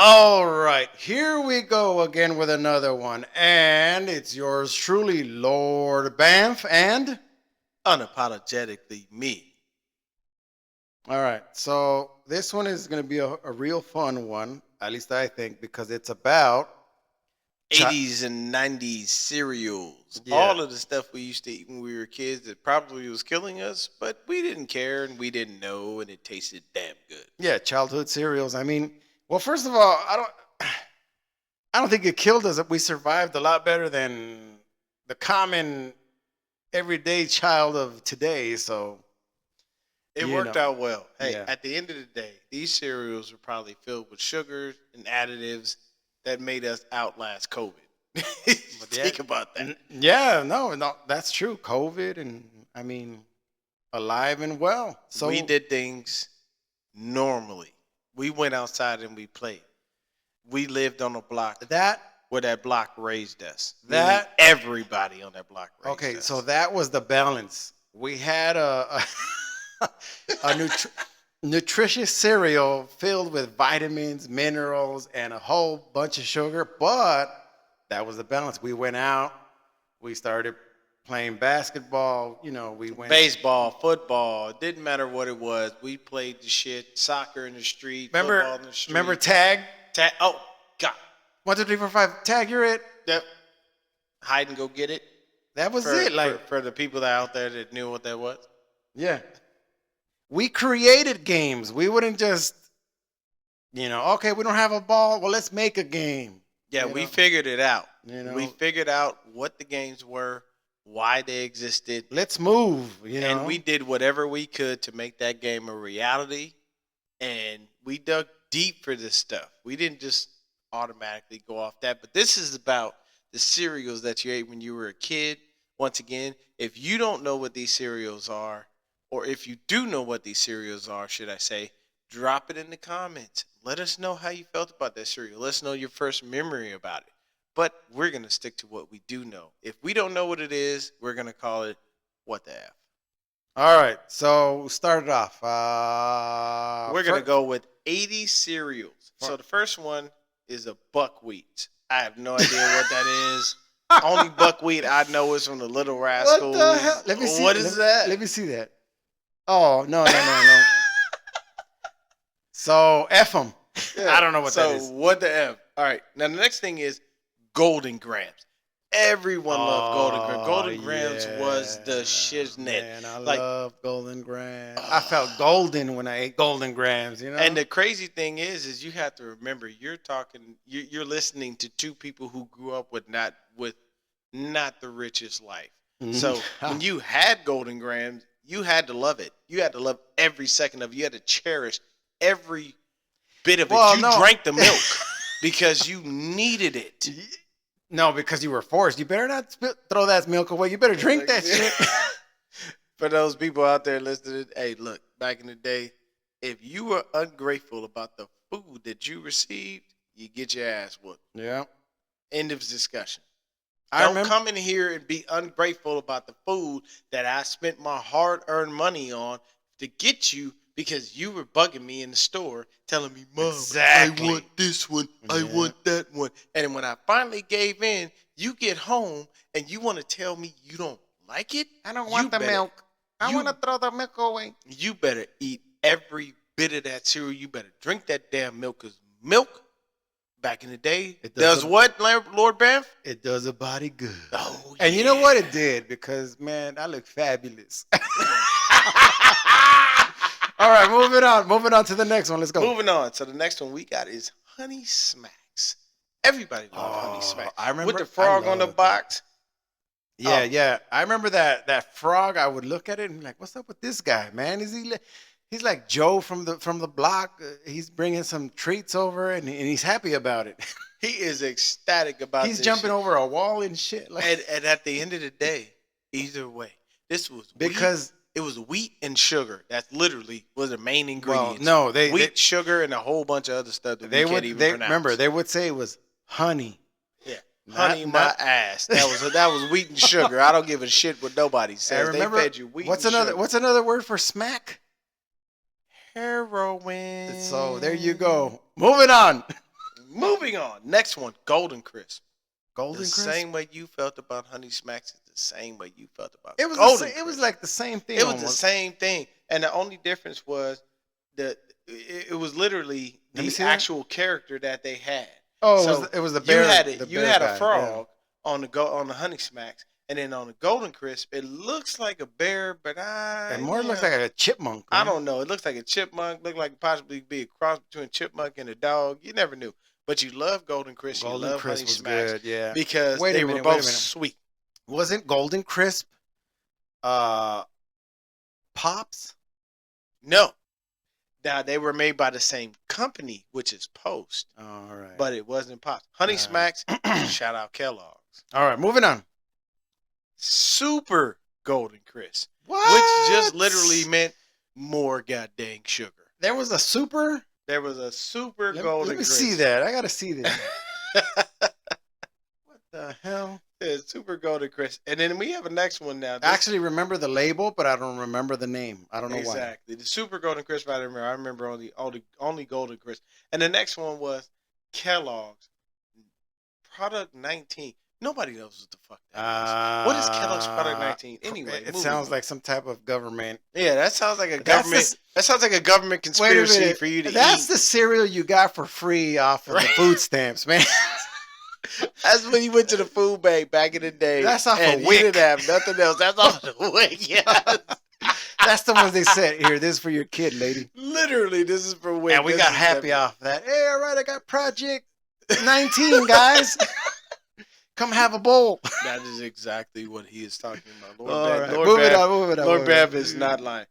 All right, here we go again with another one. And it's yours truly, Lord BAMF. And Unapologetically me. all right, so this one is going to be a real fun one, at least I think, because it's about. 80s and 90s cereals. Yeah. All of the stuff we used to eat when we were kids that probably was killing us, but we didn't care and we didn't know, and it tasted damn good. Yeah, childhood cereals. I mean, well, first of all, I don't think it killed us. We survived a lot better than the common everyday child of today. So It you worked know, out well. Hey, yeah. at the end of the day, these cereals were probably filled with sugars and additives that made us outlast COVID. Think about that. Yeah, no, that's true. COVID, and I mean, alive and well. So We did things normally. We went outside and we played. We lived on a block that where that block raised us. That- Meaning everybody on that block raised okay. us. So that was the balance. We had a nutritious cereal filled with vitamins, minerals, and a whole bunch of sugar, but that was the balance. We went out, we started playing basketball, we went baseball, football, it didn't matter what it was. We played the shit, soccer in the street, remember football in the street. remember tag? Oh, God. 1, 2, 3, 4, 5, tag, you're it. Yep. Hide and go get it. That was For, it. Like for the people that out there that knew what that was. yeah. We created games. We wouldn't just, okay, we don't have a ball. Well, let's make a game. Yeah, You we know? figured it out. We figured out what the games were, why they existed, let's move, and we did whatever we could to make that game a reality. And we dug deep for this stuff. We didn't just automatically go off that. But this is about the cereals that you ate when you were a kid. Once again, if you don't know what these cereals are, or if you do know what these cereals are, should I say, drop it in the comments. Let us know how you felt about that cereal. Let us know your first memory about it. But we're going to stick to what we do know. If we don't know what it is, we're going to call it what the F. All right, so start it off. We're going to go with 80 cereals. So the first one is a buckwheat. I have no idea what that is. Only buckwheat I know is from the Little Rascals. What the hell? Let me see. What is that? Let me see that. Oh, no. So, F them. I don't know what that is. So, what the F? All right. Now, the next thing is Golden Grams. Everyone loved Golden Grams. Golden Grams was the shiznit. Man, I love Golden Grams. I felt golden when I ate Golden Grams, And the crazy thing is you have to remember, you're listening to two people who grew up with not the richest life. So when you had Golden Grams, you had to love it. You had to love every second of it. You had to cherish every bit of it. You drank the milk because you needed it. No, because you were forced. You better not throw that milk away. You better drink that shit. For those people out there listening, hey, look, back in the day, if you were ungrateful about the food that you received, you get your ass whooped. Yeah. End of discussion. Don't come in here and be ungrateful about the food that I spent my hard-earned money on to get you because you were bugging me in the store telling me, Mom, exactly. I want this one, I want that one. And when I finally gave in, you get home and you want to tell me you don't like it? I don't want the milk. I want to throw the milk away. You better eat every bit of that cereal. You better drink that damn milk because milk, back in the day, it does what, Lord BAMF? It does a body good. Oh, and you know what it did? Because, man, I look fabulous. All right, moving on to the next one. Let's go. Moving on. So the next one we got is Honey Smacks. Everybody loves Honey Smacks. I remember with the frog on the box. Yeah. I remember that frog. I would look at it and be like, "What's up with this guy, man? He's like Joe from the block. He's bringing some treats over, and he's happy about it. He is ecstatic about. He's jumping over a wall and shit. And at the end of the day, either way, this was because it was wheat and sugar. That literally was the main ingredients. Well, no, wheat, sugar, and a whole bunch of other stuff that we can't even pronounce. Remember, they would say it was honey. Yeah. Honey, my ass. That was wheat and sugar. I don't give a shit what nobody says. Remember, they fed you wheat and sugar. What's another word for smack? Heroin. So there you go. Moving on. Moving on. Next one, Golden Crisp. Golden The Crisp. same way you felt about Honey Smacks is the same way you felt about It was Golden it was Crisp. like the same thing. It was almost. the same thing, and the only difference was it was literally Let me the see that. actual character that they had. Oh, So it was the you bear. had the you bear had guy, a frog on the Honey Smacks, and then on the Golden Crisp, it looks like a bear, but It more looks like a chipmunk. I Man. don't know. It looks like a chipmunk. Looked like possibly be a cross between a chipmunk and a dog. You never knew. But you love Golden Crisp. Golden you love Crisp Honey was Smacks good, yeah. because Wait a they minute, were wait a both minute. sweet. Wasn't Golden Crisp Pops? No. Now they were made by the same company, which is Post, All right. but it wasn't Pops. Honey Smacks. Shout out Kellogg's. All right, moving on. Super Golden Crisp, What? which just literally meant more goddamn sugar. There was a super. There was a super Let Golden me Crisp. see that. I gotta see that. What the hell? Yeah, super Golden Crisp. And then we have a next one now. I actually remember the label, but I don't remember the name. I don't know why. Exactly. The super Golden Crisp I remember. I remember only Golden Crisp. And the next one was Kellogg's Product 19. Nobody knows what the fuck that is. What is Kellogg's Product 19? Anyway, it sounds like some type of government. Yeah, that sounds like a government. That sounds like a government conspiracy for you to eat. That's the cereal you got for free off of the food stamps, man. That's when you went to the food bank back in the day. That's off and a WIC. You didn't have nothing else. That's off the WIC. Yes. That's the ones they said, here, this is for your kid, lady. Literally, this is for WIC. And we got happy off that. Hey, all right, I got Project 19, guys. Come have a bowl. That is exactly what he is talking about. Move it on. Lord Bev is not lying.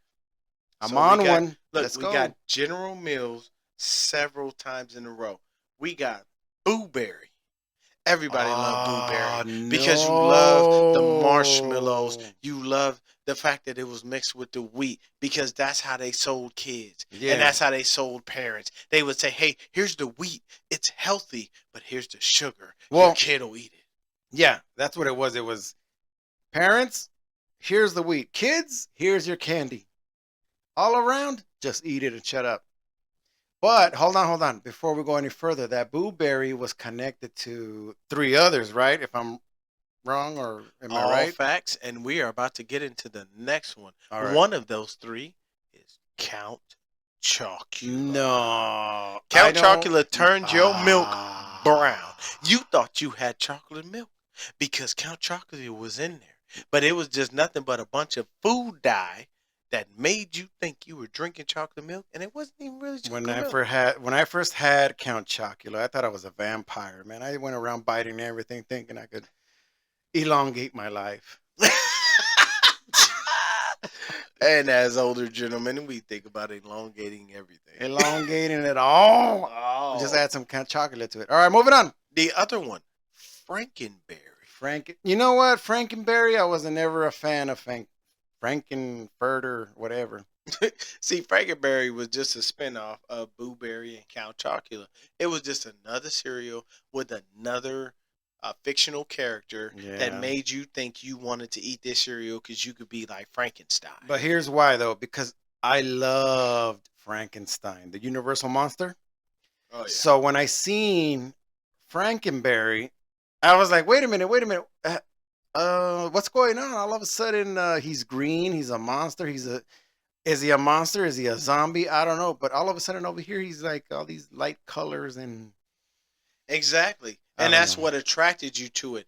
I'm on one. Look, Let's we go. got General Mills several times in a row. We got Boo Berry. Everybody loved Boo Berry because you love the marshmallows. You love the fact that it was mixed with the wheat because that's how they sold kids. Yeah. And that's how they sold parents. They would say, hey, here's the wheat. It's healthy, but here's the sugar. Well, your kid will eat it. Yeah, that's what it was. It was parents, here's the wheat. Kids, here's your candy. All around, just eat it and shut up. But hold on. Before we go any further, that Boo Berry was connected to 3 others, right? If I'm wrong, or am I right? All facts, and we are about to get into the next one. All right. One of those 3 is Count Chocula. No. Count Chocula turned your milk brown. You thought you had chocolate milk because Count Chocula was in there. But it was just nothing but a bunch of food dye that made you think you were drinking chocolate milk, and it wasn't even really chocolate milk. When I first had Count Chocula, I thought I was a vampire, man. I went around biting everything, thinking I could elongate my life. And as older gentlemen, we think about elongating everything. Elongating it all. Oh. Just add some Count Chocula to it. All right, moving on. The other one, Frankenberry. You know what? Frankenberry, I was never a fan of Frankenfurter, whatever. See, Frankenberry was just a spinoff of Boo Berry and Count Chocula. It was just another cereal with another fictional character that made you think you wanted to eat this cereal because you could be like Frankenstein. But here's why, though, because I loved Frankenstein, the Universal monster. Oh, yeah. So when I seen Frankenberry, I was like, wait a minute. What's going on? All of a sudden, he's green. He's a monster. Is he a monster? Is he a zombie? I don't know. But all of a sudden over here, he's like all these light colors and. Exactly. And that's what attracted you to it.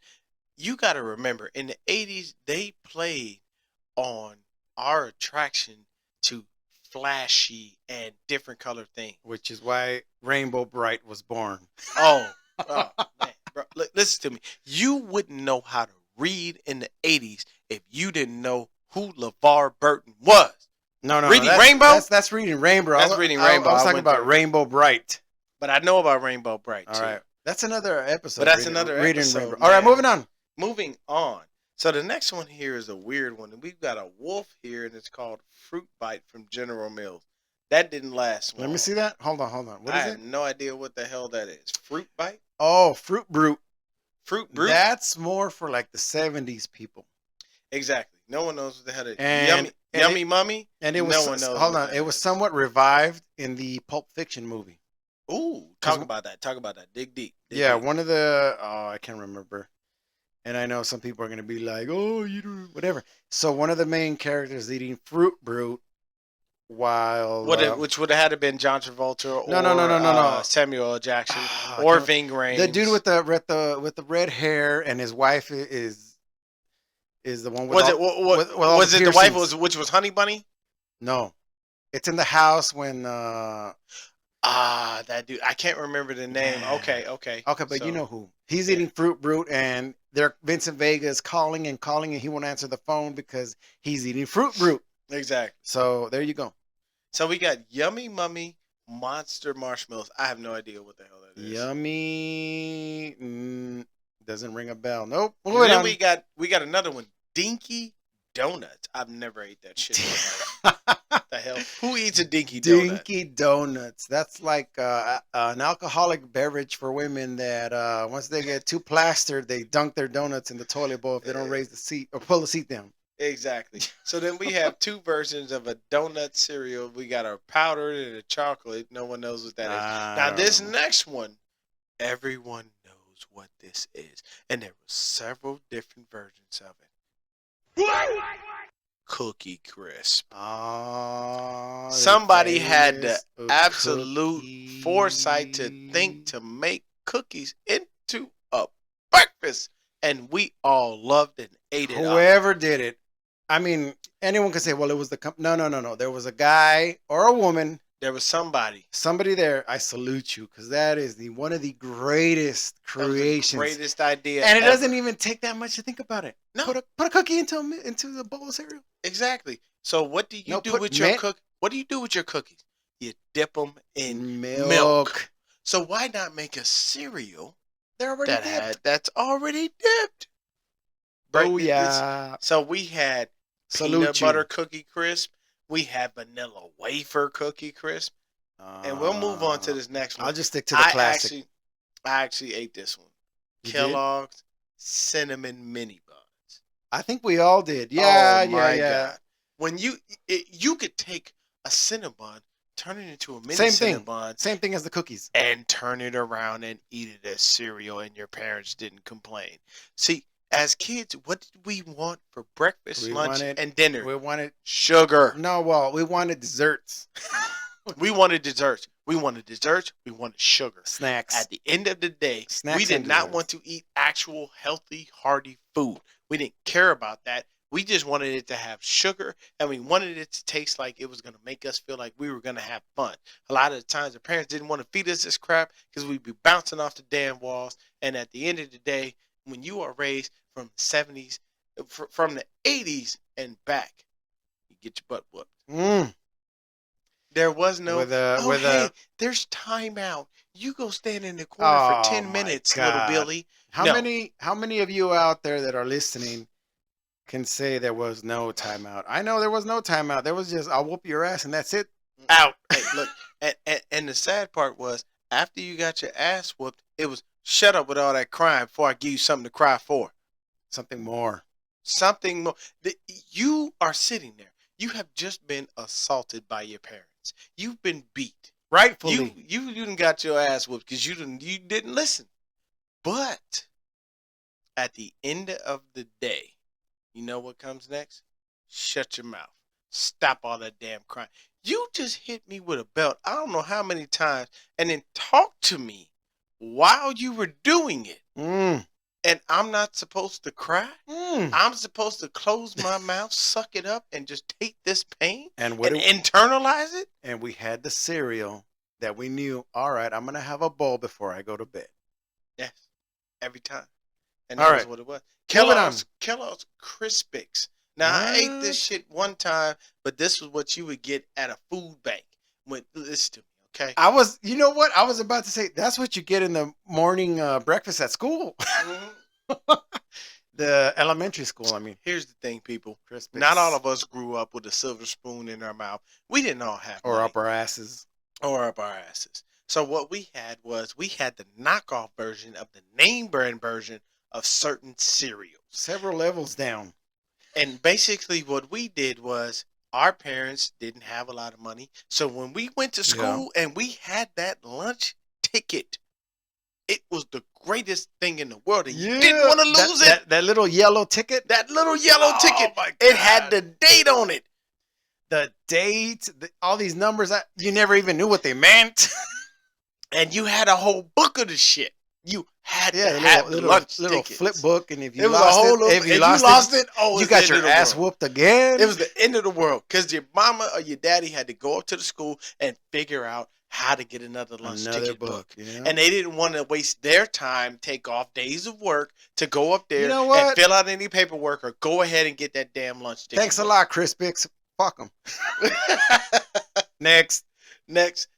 You got to remember, in the 80s, they played on our attraction to flashy and different color things. Which is why Rainbow Bright was born. Oh man. Bro, listen to me. You wouldn't know how to read in the 80s if you didn't know who LeVar Burton was. No. Reading Rainbow? That's Reading Rainbow. That's Reading Rainbow. I was talking about Rainbow Bright. But I know about Rainbow Bright, too. All right. That's another episode. But that's another episode. Rainbow. All right, moving on. Moving on. So the next one here is a weird one. And we've got a wolf here, and it's called Fruit Bite from General Mills. That didn't last long. Let me see that. Hold on. What is it? I have no idea what the hell that is. Fruit Bite? Oh, Fruit Brute. Fruit Brute? That's more for like the 70s people. Exactly. No one knows what the hell it is. And Yummy Mummy? And it was, no one knows. Hold on. It was somewhat revived in the Pulp Fiction movie. Ooh, 'Cause talk about that. Talk about that. Dig deep. Dig yeah, deep. one of the I can't remember. And I know some people are gonna be like, "Oh, you do whatever." So one of the main characters eating fruit brute while Which would have had to been John Travolta or no. Samuel L. Jackson I or can't, Ving the dude Rhames. with the red hair and his wife is the one with Was all it with all the was it the wife piercings. was which was Honey Bunny? No, it's in the house when Ah, that dude. I can't remember the name. yeah. Okay, okay. Okay, but you So know who? He's yeah, eating fruit brute, and they're Vincent Vega is calling and calling, and he won't answer the phone because he's eating fruit brute. exactly. So there you go. So we got Yummy Mummy Monster Marshmallows. I have no idea what the hell that is. Yummy. Doesn't ring a bell. Nope. And Moving then on. we got another one, Dinky Donuts. I've never ate that shit in my life. The hell? Who eats a Dinky Donut? Dinky Donuts. That's like an alcoholic beverage for women that once they get too plastered, they dunk their donuts in the toilet bowl if they don't raise the seat or pull the seat down. Exactly. So then we have two versions of a donut cereal. We got a powdered and a chocolate. No one knows what that is. I Now don't this know. next one, everyone knows what this is, and there were several different versions of it. Cookie Crisp. Oh, Somebody had the a absolute foresight to think cookie. to make cookies into a breakfast, and we all loved and ate it up. Whoever did it, I mean, anyone can say, "Well, it was the no. There was a guy or a woman, There was somebody. somebody there. I salute you because that is the one of the greatest That was the creations, greatest idea and it ever. doesn't even take that much to think about it. No. Put a cookie into the bowl of cereal. Exactly. So what do you No, do put with your mint cook? What do you do with your cookies? You dip them in milk. milk. So why not make a cereal They're already dipped. that's already dipped? Oh This- yeah. So we had Salute peanut you. butter cookie crisp. We had vanilla wafer cookie crisp, and we'll move on to this next one. I'll just stick to the classic. I actually ate this one. You did? Kellogg's cinnamon mini buns. I think we all did. Yeah, Oh my yeah. God. When you could take a Cinnabon, turn it into a mini Same thing. Cinnabon, Same thing as the cookies. and turn it around and eat it as cereal, and your parents didn't complain. See, as kids, what did we want for breakfast, lunch, and dinner? We wanted Sugar. no. Well, we wanted desserts, We wanted desserts. We wanted desserts. We wanted sugar. snacks. At the end of the day, Snacks we did and not desserts. want to eat actual healthy, hearty food. We didn't care about that. We just wanted it to have sugar, and we wanted it to taste like it was going to make us feel like we were going to have fun. A lot of the times, the parents didn't want to feed us this crap because we'd be bouncing off the damn walls. And at the end of the day, when you are raised from the 70s, from the 80s and back, you get your butt whooped. Mm. There was no, With hey, a there's timeout. You go stand in the corner for 10 my minutes, God. little Billy. How No. many of you out there that are listening can say there was no timeout? I know there was no timeout. There was just I'll whoop your ass and that's it. Out. Hey, look, and the sad part was after you got your ass whooped, it was shut up with all that crying before I give you something to cry for. Something more. Something more. You are sitting there. You have just been assaulted by your parents. You've been beat. Rightfully. You didn't got your ass whooped because you didn't listen. But at the end of the day, you know what comes next? Shut your mouth. Stop all that damn crying. You just hit me with a belt. I don't know how many times, and then talk to me while you were doing it. Mm. And I'm not supposed to cry. Mm. I'm supposed to close my mouth, suck it up, and just take this pain And and internalize it. and we had the cereal that we knew. All right, I'm gonna have a bowl before I go to bed. Yes, every time. And All that was right. what it was. Moving on. Kellogg's Crispix. Now I ate this shit one time, but this was what you would get at a food bank. Listen to me, okay? I was, you know what? I was about to say that's what you get in the morning breakfast at school. The elementary school, I mean. Here's the thing, people. Crispix. Not all of us grew up with a silver spoon in our mouth. We didn't all have Or money. up our asses. Or up our asses. So what we had the knockoff version of the name brand version of certain cereals. Several levels down. And basically what we did was our parents didn't have a lot of money. So when we went to school and we had that lunch ticket, it was the greatest thing in the world. And you didn't want to lose it. That little yellow ticket. That little yellow ticket. My God. It had the date on it. The date, all these numbers, you never even knew what they meant. And you had a whole book of the shit. You had to Yeah, have the lunch little tickets. flip book, and if It you was a lost whole it, if you lost it, oh, you it's got the your end of the ass world. whooped again. It was the end of the world because your mama or your daddy had to go up to the school and figure out how to get another lunch ticket book. Yeah. And they didn't want to waste their time, take off days of work to go up there what? and fill out any paperwork or go ahead and get that damn lunch ticket. Thanks a lot, Chris Bix. Fuck them. Next.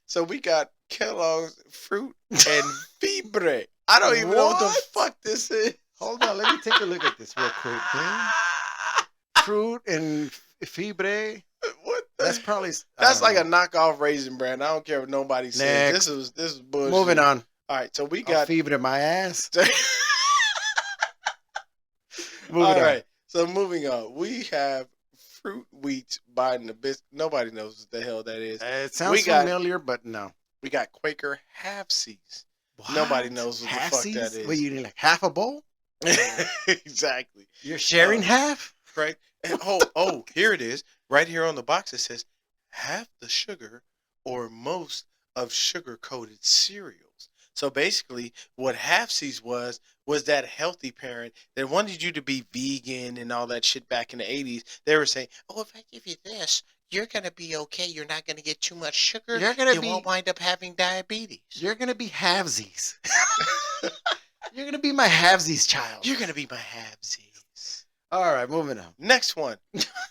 So we got Kellogg's Fruit and Fibre. I don't even know what the fuck this is. Hold on, let me take a look at this real quick, man. Fruit and Fibre. What? That's probably. That's like a knockoff Raisin Bran. I don't care what nobody says. Next. This is bullshit. Moving on. All right, so we got Fibre my ass. All right, so moving on. We have Fruit Wheats buying the biscuit. Nobody knows what the hell that is. It sounds familiar, but no. We got Quaker Half-Seas. Nobody knows what the fuck that is. What, you need like half a bowl? Exactly. You're sharing half? Right. And, here it is. Right here on the box it says half the sugar or most of sugar-coated cereals. So basically what Half-Seas was that healthy parent that wanted you to be vegan and all that shit back in the 80s. They were saying, oh, if I give you this, you're going to be okay. You're not going to get too much sugar. You won't wind up having diabetes. You're going to be halvesies. You're going to be my halvesies child. You're going to be my halvesies. All right, moving on. Next one.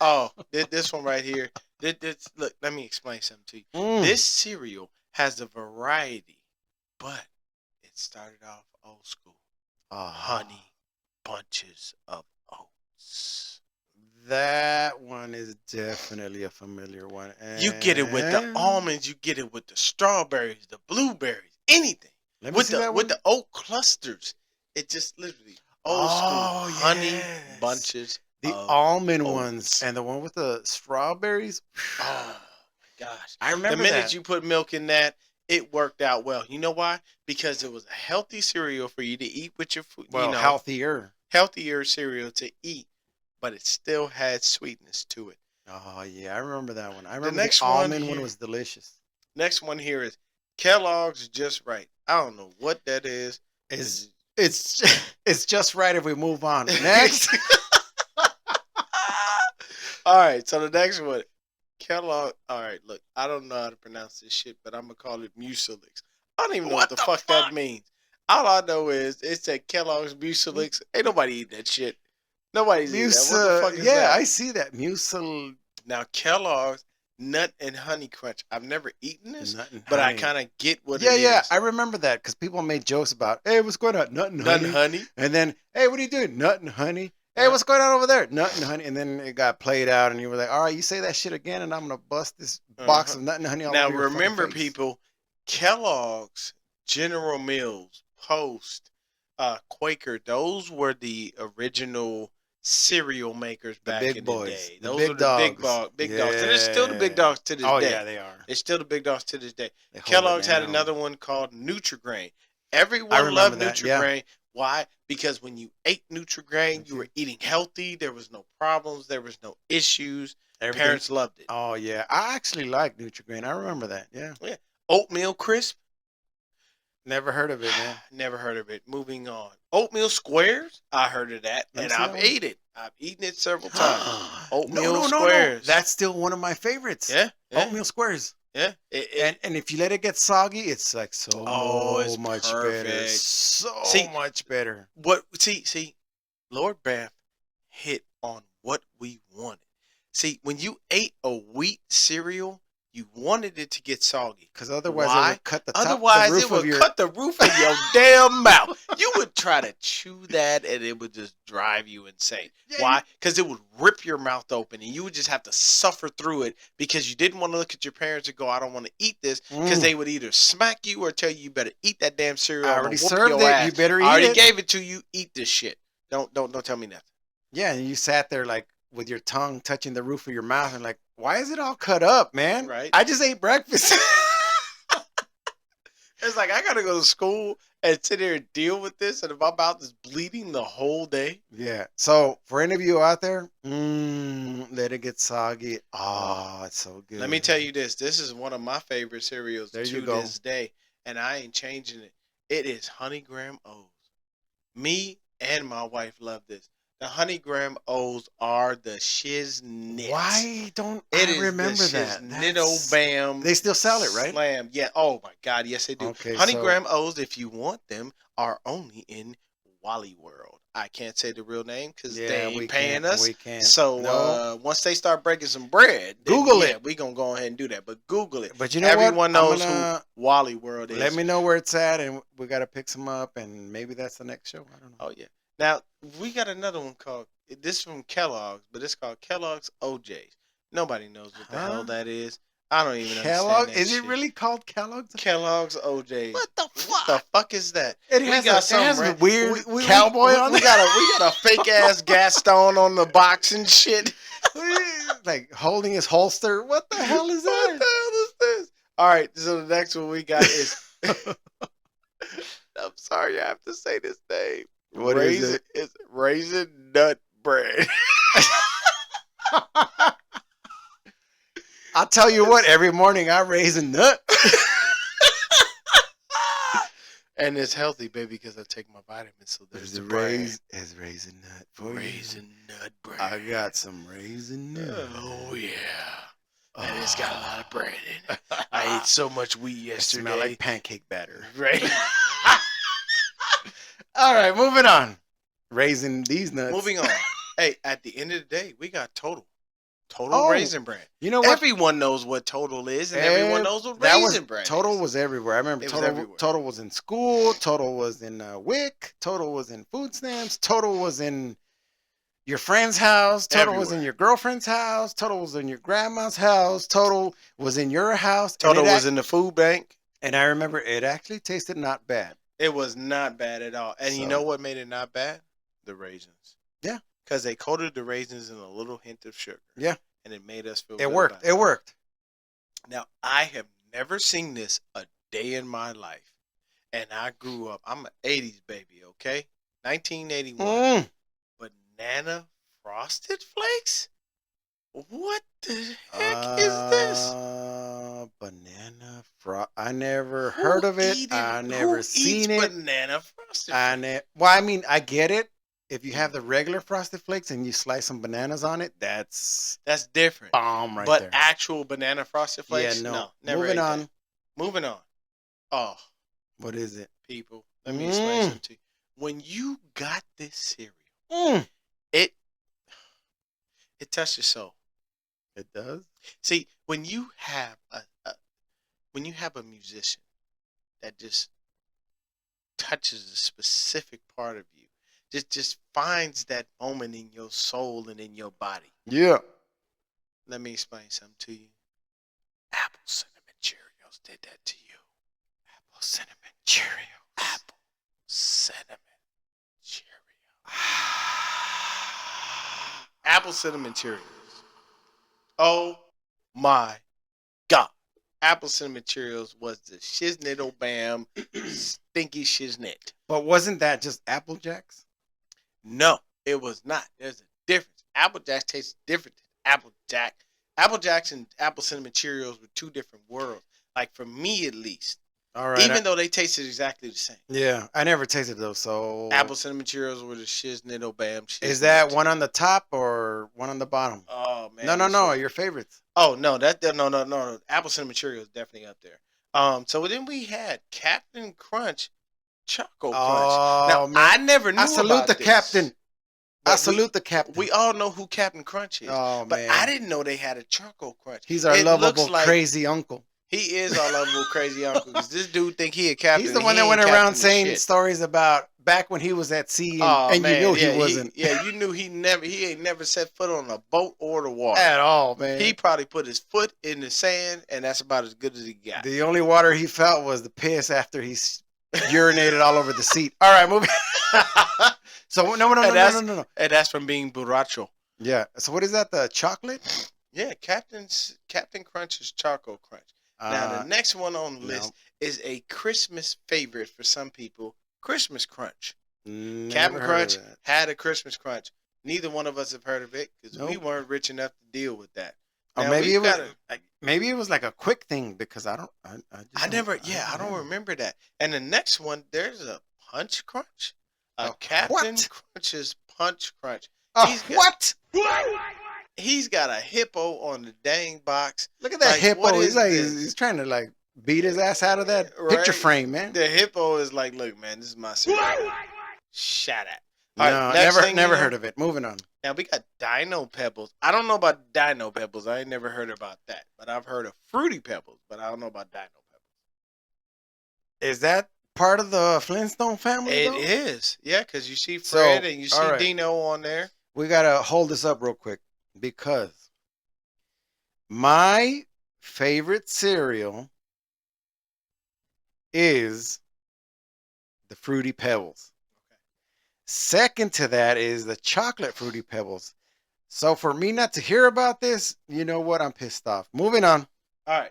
Oh, this one right here. Look, let me explain something to you. This cereal has a variety, but it started off old school. Honey bunches of oats. That one is definitely a familiar one. And you get it with the almonds. You get it with the strawberries, the blueberries, anything. With the oat clusters. It just literally old school honey bunches. The almond ones and the one with the strawberries. Oh my gosh! I remember the minute you put milk in that. It worked out well. You know why? Because it was a healthy cereal for you to eat with your food. Well, healthier cereal to eat, but it still had sweetness to it. Oh yeah, I remember that one. I remember the almond one was delicious. Next one here is Kellogg's Just Right. I don't know what that is. It's just right if we move on. Next. All right, so the next one. Kellogg. All right, look, I don't know how to pronounce this shit, but I'm gonna call it Mucilix. I don't even know what the fuck that means. All I know is it said Kellogg's Mucilix. Ain't nobody eat that shit. Nobody's eating that. What the fuck is that? I see that Mucil. Now Kellogg's Nut and Honey Crunch. I've never eaten this, but I kind of get what it is. Yeah, I remember that because people made jokes about, hey, what's going on? Nut and honey. And then, hey, what are you doing? Nut and honey. Hey, what's going on over there? Nut and honey. And then it got played out, and you were like, all right, you say that shit again, and I'm going to bust this box of nut and honey all over your remember, face. People, Kellogg's, General Mills, Post, Quaker, those were the original cereal makers back in the day. Those were the big dogs. And they're still the big dogs to this day. Oh, yeah, they are. They're still the big dogs to this day. Kellogg's had another one called Nutri-Grain. Everyone loved Nutri-Grain. Why? Because when you ate Nutri-Grain, you were eating healthy. There was no problems. There was no issues. Parents loved it. Oh, yeah. I actually like Nutri-Grain. I remember that. Yeah. Oatmeal Crisp. Never heard of it, man. Never heard of it. Moving on. Oatmeal Squares. I heard of that, and I've ate it. I've eaten it several times. Oatmeal Squares. No. That's still one of my favorites. Yeah. Oatmeal Squares. Yeah. And if you let it get soggy, it's like it's much perfect. better. So much better. See, Lord BAMF hit on what we wanted. See, when you ate a wheat cereal, you wanted it to get soggy. Because otherwise it would cut cut the roof of your damn mouth. You would try to chew that and it would just drive you insane. Yeah, why? Because it would rip your mouth open and you would just have to suffer through it because you didn't want to look at your parents and go, I don't want to eat this. Because they would either smack you or tell you better eat that damn cereal. I already served it. You better eat it. I already gave it to you. Eat this shit. Don't tell me nothing. Yeah, and you sat there like with your tongue touching the roof of your mouth and like, why is it all cut up, man? Right. I just ate breakfast. It's like I gotta go to school and sit there and deal with this, and if my mouth is bleeding the whole day. Yeah. So for any of you out there, let it get soggy. Oh, it's so good. Let me tell you this. This is one of my favorite cereals There you to go. this day, and I ain't changing it. It is Honey Graham O's. Me and my wife love this. The Honey Graham O's are the shiznit. Why don't It I is remember the that? Shiznitto Bam. They still sell it, right? Slam. Yeah. Oh my God. Yes, they do. Okay, Honey so- Graham O's, if you want them, are only in Wally World. I can't say the real name because Yeah, they we ain't paying can't. us. We can't. So No. once they start breaking some bread, then, Google yeah, it. we gonna go ahead and do that. But Google it. But you know Everyone what? knows who Wally World is. Let me know where it's at, and we got to pick some up, and maybe that's the next show. I don't know. Oh yeah. Now we got another one called this from Kellogg's, but it's called Kellogg's OJ's. Nobody knows what the hell that is. I don't even Kellogg? understand that Is shit. it really called Kellogg's? Kellogg's OJ's? What the What the fuck is that? It We has got a something weird cowboy on we there. got a fake ass Gaston on the box and shit. Like holding his holster. What the hell is What that? the hell is this? All right, so the next one we got is. I'm sorry, I have to say this name. What is it? It's raisin nut bread. I'll tell you what. Every morning I raise a nut. And it's healthy, baby, because I take my vitamins. So there's the bread. It's raisin nut. For you. Raisin nut bread. I got some raisin nut. Oh yeah. And it's got a lot of bread in it. I ate so much wheat It yesterday. smell like pancake batter. Right. All right, moving on. Raising these nuts. Moving on. Hey, at the end of the day, we got Total. Total Oh, Raisin Bran. You know what? Everyone knows what Total is, and everyone knows what Raisin Bran is. Total was everywhere. I remember It was Total. everywhere. Total was in school. Total was in WIC. Total was in food stamps. Total was in your friend's house. Total was in Everywhere. your girlfriend's house. Total was in your grandma's house. Total was in your house. Total was in the food bank. And I remember it actually tasted not bad. It was not bad at all. And you So- know what made it not bad? The raisins. Yeah. Because they coated the raisins in a little hint of sugar. Yeah. And it made us feel It good worked. about It worked. Now, I have never seen this a day in my life. And I grew up. I'm an 80s baby, okay? 1981. Mm. Banana Frosted Flakes? What the heck is this? Banana I never heard of it. I never seen it. Banana Frosted Flakes? Well, I mean, I get it. If you have the regular Frosted Flakes and you slice some bananas on it, that's different. bomb right but there. actual Banana Frosted Flakes? Yeah, no. Never Moving ate on. that. Moving on. Oh, What is it? people, let me explain something to you. When you got this cereal, Mm. it touched your soul. It does. See, when you have a musician that just touches a specific part of you, just finds that moment in your soul and in your body. Yeah. Let me explain something to you. Apple cinnamon Cheerios did that to you. Apple cinnamon Cheerios. Apple cinnamon Cheerios. Apple cinnamon Cheerios. Oh my God. Apple cinnamon Cheerios was the shiznit bam stinky shiznit. But wasn't that just Apple Jacks? No, it was not. There's a difference. Apple Jacks tastes different than Apple Jack. Apple Jacks and Apple cinnamon Cheerios were two different worlds. Like for me at least. All right. Even though they tasted exactly the same. Yeah, I never tasted those. So Apple cinnamon Cheerios were the shiznit bam shiznit. is that one on the top or one on the bottom? Oh man. No. Your favorites. Oh no, no. Apple cinnamon Cheerios is definitely up there. So then we had Captain Crunch Choco Crunch. Oh, Now man. I never knew I salute about the this, captain. but I salute the captain. We all know who Captain Crunch is. Oh but man. I didn't know they had a Choco Crunch. He's our It lovable, looks like crazy uncle. He is our lovable crazy uncle. 'Cause this dude think he a captain. He's the and one he that ain't went captain around of saying shit. stories about back when he was at sea, and, Oh, and man, you knew yeah, he wasn't you knew he ain't never set foot on a boat or the water. at all, man. He probably put his foot in the sand, and that's about as good as he got. The only water he felt was the piss after he urinated all over the seat. All right, moving. So no. And that's from being borracho. Yeah. So what is that? The chocolate? Yeah, Captain Crunch's Choco Crunch. Now the next one on the list No, is a Christmas favorite for some people, Christmas Crunch. never Captain heard of Crunch that. had a Christmas Crunch. Neither one of us have heard of it because we Nope. weren't rich enough to deal with that. Or Now maybe we've it was got a. like maybe it was like a quick thing because I never, yeah, I don't don't know. remember that. And the next one, there's a Punch Crunch, a A Captain what? Crunch's Punch Crunch. A He's got, what? he's got a hippo on the dang box. Look at that Like, what hippo. He's is like this? he's trying to like beat his ass out of that picture Right? frame, man. The hippo is like, look, man, this is my cereal. Shut up. All right, No, next thing never you know, heard of it. Moving on. now we got Dino Pebbles. I don't know about Dino Pebbles. I ain't never heard about that. But I've heard of Fruity Pebbles. But I don't know about Dino Pebbles. Is that part of the Flintstone family? It though? is. Yeah, because you see So, Fred and you see all right. Dino on there. We gotta hold this up real quick because my favorite cereal is the Fruity Pebbles. Okay. Second to that is the chocolate Fruity Pebbles. So for me not to hear about this, you know what? I'm pissed off. Moving on. All right.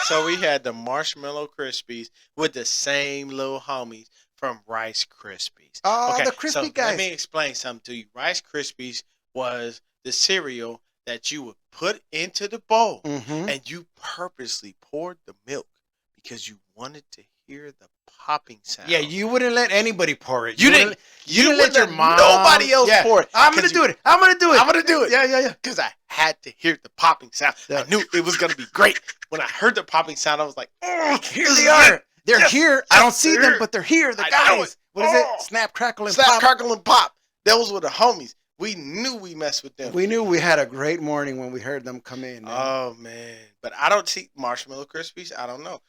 So we had the Marshmallow Krispies with the same little homies from Rice Krispies. Oh, Okay, the crispy so guys. let me explain something to you. Rice Krispies was the cereal that you would put into the bowl Mm-hmm. and you purposely poured the milk because you wanted to hear the popping sound. Yeah, you wouldn't let anybody pour it. You wouldn't- didn't. You You didn't let wouldn't your let mom. nobody else Yeah, pour it. I'm gonna 'Cause do it. I'm gonna do it. I'm gonna do it. Yeah, yeah, yeah. Because I had to hear the popping sound. Yeah. I knew it was gonna be great. When I heard the popping sound, I was like, "Oh, Here this they is are. it. They're Yes, here. I yes, don't see they're them, here. but they're here. The I know guys. it. What is Oh. it? Snap, crackle, and Snap, pop. crackle, and pop." Those were the homies. We knew we messed with them. We knew we had a great morning when we heard them come in. Man. Oh man, but I don't see Marshmallow Krispies. I don't know.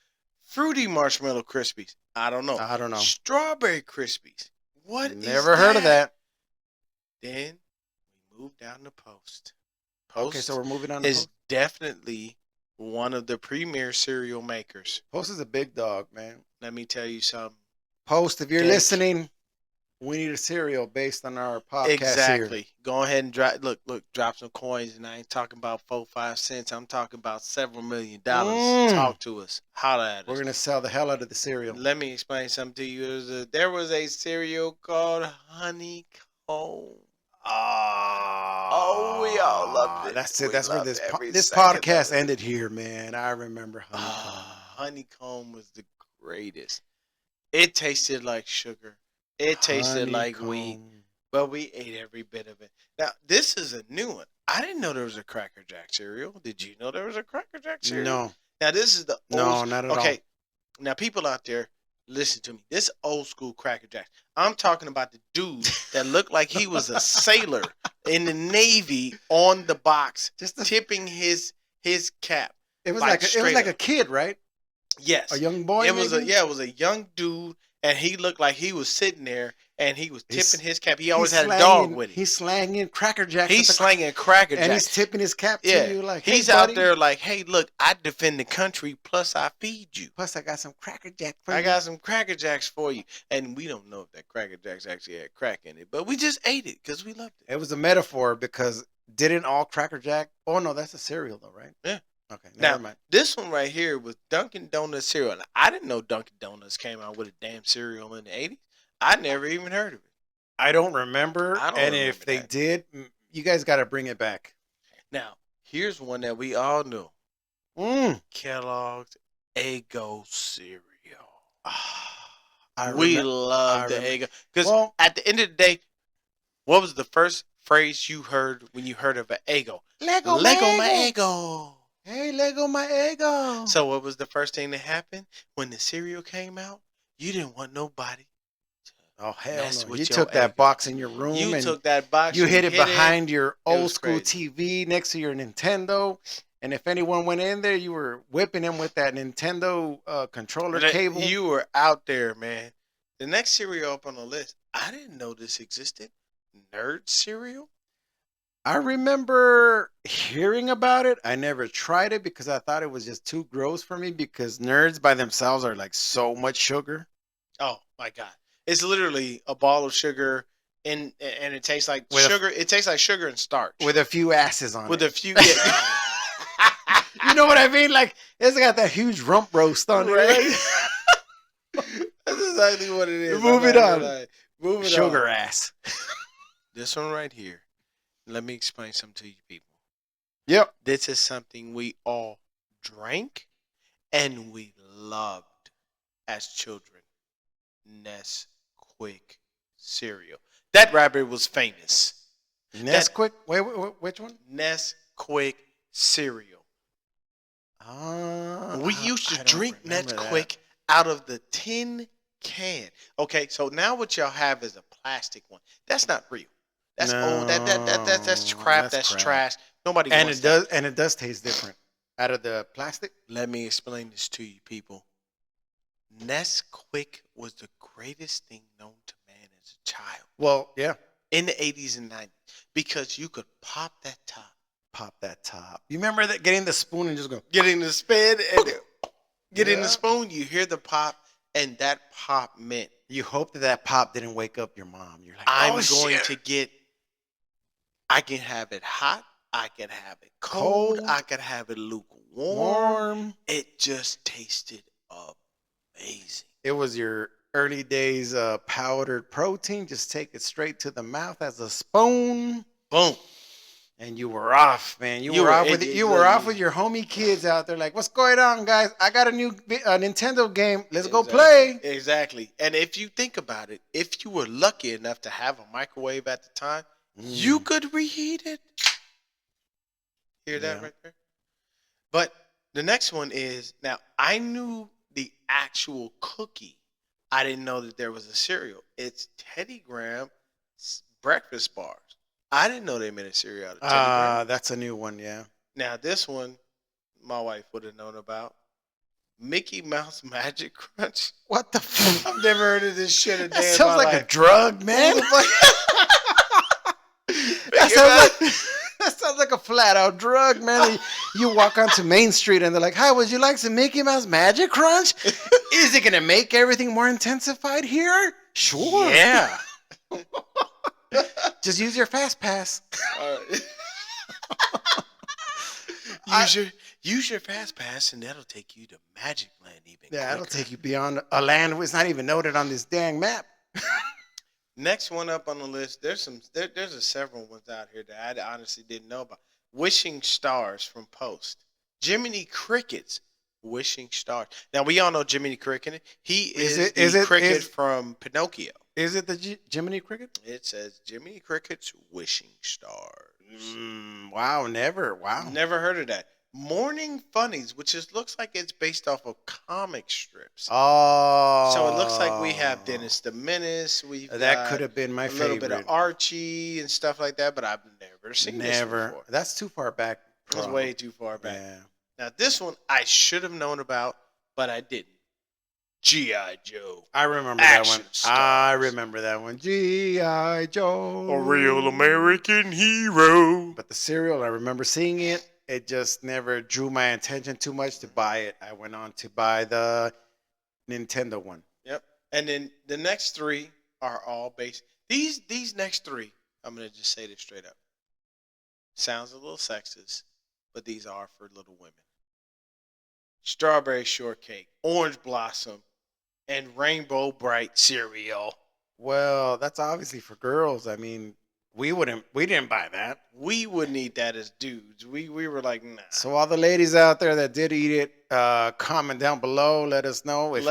Fruity Marshmallow Krispies. I don't know. I don't know. Strawberry Krispies. What? Never heard of that. Then we moved down to Post. Okay, so we're moving on to is Post. definitely one of the premier cereal makers. Post is a big dog, man. Let me tell you something. Post, if you're Thank you. listening, we need a cereal based on our podcast Exactly. here. Go ahead and drop some coins, and I ain't talking about 4-5 cents. I'm talking about several $1 million. Talk to us. Holla at We're us. gonna sell the hell out of the cereal. Let me explain something to you. There was a cereal called Honeycomb. Oh, we all loved it. That's it. We That's where loved this every this second of podcast it. ended here, man. I remember Honeycomb. Honeycomb was the greatest. It tasted like sugar. It tasted like weed. Honeycomb. But we ate every bit of it. Now, this is a new one. I didn't know there was a Cracker Jack cereal. Did you know there was a Cracker Jack cereal? No, Now, this is the no, old... not at all. Okay, now people out there, listen to me. This old school Cracker Jack. I'm talking about the dude that looked like he was a sailor in the Navy on the box, Just the, tipping his cap. it was like like it was straight like up. a kid, right? Yes. A young boy. It was maybe? it was a young dude, and he looked like he was sitting there, and he was He's- tipping his cap. He always He's had a dog slanging- with him. He's slanging Cracker Jack. He's slanging Cracker and Jack. he's tipping his cap to Yeah, you like, he's hey, out buddy, there like, hey, look, I defend the country, plus I feed you. Plus, I got some Cracker Jack for I you. got some Cracker Jacks for you. And we don't know if that Cracker Jacks actually had crack in it, but we just ate it because we loved it. It was a metaphor because didn't all Cracker Jack? Oh no, that's a cereal though, right? Yeah. Okay, never Now, mind. this one right here was Dunkin' Donuts cereal. Now, I didn't know Dunkin' Donuts came out with a damn cereal in the 80s. I never even heard of it. I don't remember. I don't and remember if they that. did, you guys got to bring it back. Now, here's one that we all knew. Kellogg's Eggo cereal. We love the Eggo. Because Well- at the end of the day, what was the first phrase you heard when you heard of an Eggo? Lego, my Eggo. Hey, Lego, my Eggo. So what was the first thing that happened when the cereal came out? You didn't want nobody. Oh hell mess no! with You your took that Eggo. box in your room You and took that box. you hid it behind your old was school crazy. TV next to your Nintendo. And if anyone went in there, you were whipping them with that Nintendo controller cable. You were out there, man. The next cereal up on the list, I didn't know this existed. Nerd cereal? I remember hearing about it. I never tried it because I thought it was just too gross for me because nerds by themselves are like so much sugar. Oh my god! It's literally a ball of sugar, and it tastes like With a- sugar. It tastes like sugar and starch With a few asses on with it. a few. Yeah. know what I mean? Like it's got that huge rump roast on it. Right. Right? That's exactly what it is. I'm Moving not gonna on. lie. Moving Sugar on. ass. This one right here. Let me explain something to you people. Yep. This is something we all drank and we loved as children. Nesquik cereal. That rabbit was famous. Nesquik. Wait, which one? Nesquik cereal. We used to I don't drink remember Nesquik out of the tin can. Okay, so now what y'all have is a plastic one. That's not real. That's old. That's crap. That's trash. Nobody And wants it that. does, and it does taste different out of the plastic. Let me explain this to you, people. Nesquik was the greatest thing known to man as a child Well, yeah. in the 80s and 90s because you could pop that top. Pop that top. You remember that getting the spoon and just go. Getting the spin and getting Yeah. the spoon, you hear the pop, and that pop meant You hope that pop didn't wake up your mom. You're like, I'm oh, going shit. to get, I can have it hot, I can have it cold, Cold. I can have it lukewarm. Warm. It just tasted amazing. It was your early days powdered protein. Just take it straight to the mouth as a spoon. Boom. And you were off, man. You You were were- off it- with it- you were off it- with your homie kids out there. Like, what's going on, guys? I got a new Nintendo game. Let's go Exactly. play. Exactly. And if you think about it, if you were lucky enough to have a microwave at the time, you could reheat it. Hear that Yeah. right there? But the next one is now I knew the actual cookie. I didn't know that there was a cereal. It's Teddy Graham breakfast bars. I didn't know they made a cereal out of Teddy Graham. That's a new one. Yeah. Now this one, my wife would have known about. Mickey Mouse Magic Crunch. What the? I've never heard of this shit a day That in sounds my like life. a drug, man. That sounds like a flat out drug, man. You walk onto Main Street and they're like, "Hi, would you like some Mickey Mouse Magic Crunch? Is it gonna make everything more intensified here? Sure. Yeah. Just use your fast pass." All right. use your fast pass and that'll take you to Magic Land even Yeah, that'll quicker. take you beyond a land it's not even noted on this dang map. Next one up on the list, there's several ones out here that I honestly didn't know about. Wishing Stars from Post. Jiminy Cricket's Wishing Stars. Now we all know Jiminy Cricket. He is the cricket from Pinocchio. Is it the Jiminy Cricket? It says Jiminy Cricket's Wishing Stars. Wow, never. Wow. Never heard of that. Morning Funnies, which looks like it's based off of comic strips. Oh. So it looks like we have Dennis the Menace. That could have been my a favorite. little bit of Archie and stuff like that, but I've never seen this before. That's too far back. That's way too far back. Yeah. Now this one I should have known about, but I didn't. G.I. Joe. I remember Action that one. stars. I remember that one. G.I. Joe. A real American hero. But the cereal, I remember seeing it. It just never drew my attention too much to buy it. I went on to buy the Nintendo one. Yep. And then the next three are all based. These next three, I'm gonna just say this straight up. Sounds a little sexist, but these are for little women. Strawberry shortcake, orange blossom, and rainbow bright cereal. Well, that's obviously for girls. I mean, we didn't buy that. We wouldn't eat that as dudes. We were like, nah. So all the ladies out there that did eat it, comment down below. Let us know if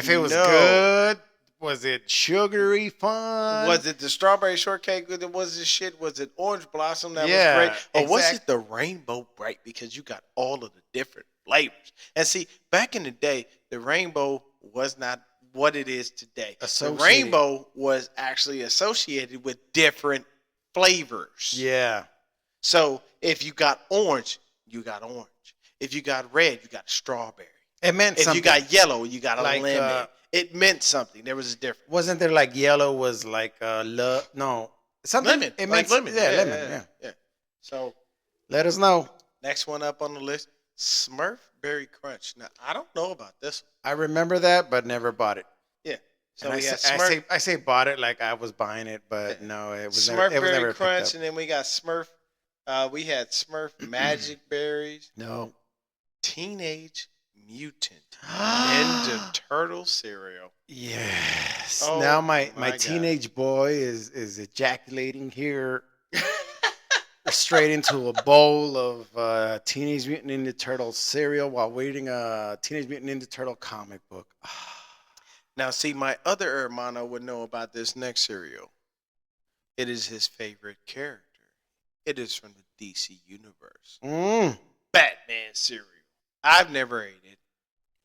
it was know. good. Was it sugary fun? Was it the strawberry shortcake? Was it shit? Was it orange blossom? That Yeah, was great. Or was exact- it the rainbow bright? Because you got all of the different flavors. And see, back in the day, the rainbow was not what it is today. The Associated. rainbow was actually associated with different flavors. Yeah. So if you got orange, you got orange. If you got red, you got strawberry. It meant If something. you got yellow, you got a Like, lemon. It meant something. There was a difference. Wasn't there like yellow was like no something? Lemon. It Like meant lemon. Yeah, lemon. Yeah. So Let us know. next one up on the list, Smurf Berry Crunch. Now I don't know about this one. I remember that, but never bought it. Yeah. So And we got I say bought it like I was buying it, but no, it was Smurf never, it was Berry never picked Crunch, up. and then we got Smurf. We had Smurf Magic Berries. No. Teenage Mutant Ninja Turtle cereal. Yes. Oh Now my my teenage boy is ejaculating here straight into a bowl of Teenage Mutant Ninja Turtle cereal while reading a Teenage Mutant Ninja Turtle comic book. Now, see, my other hermano would know about this next cereal. It is his favorite character. It is from the DC universe. Mm. Batman cereal. I've never ate it.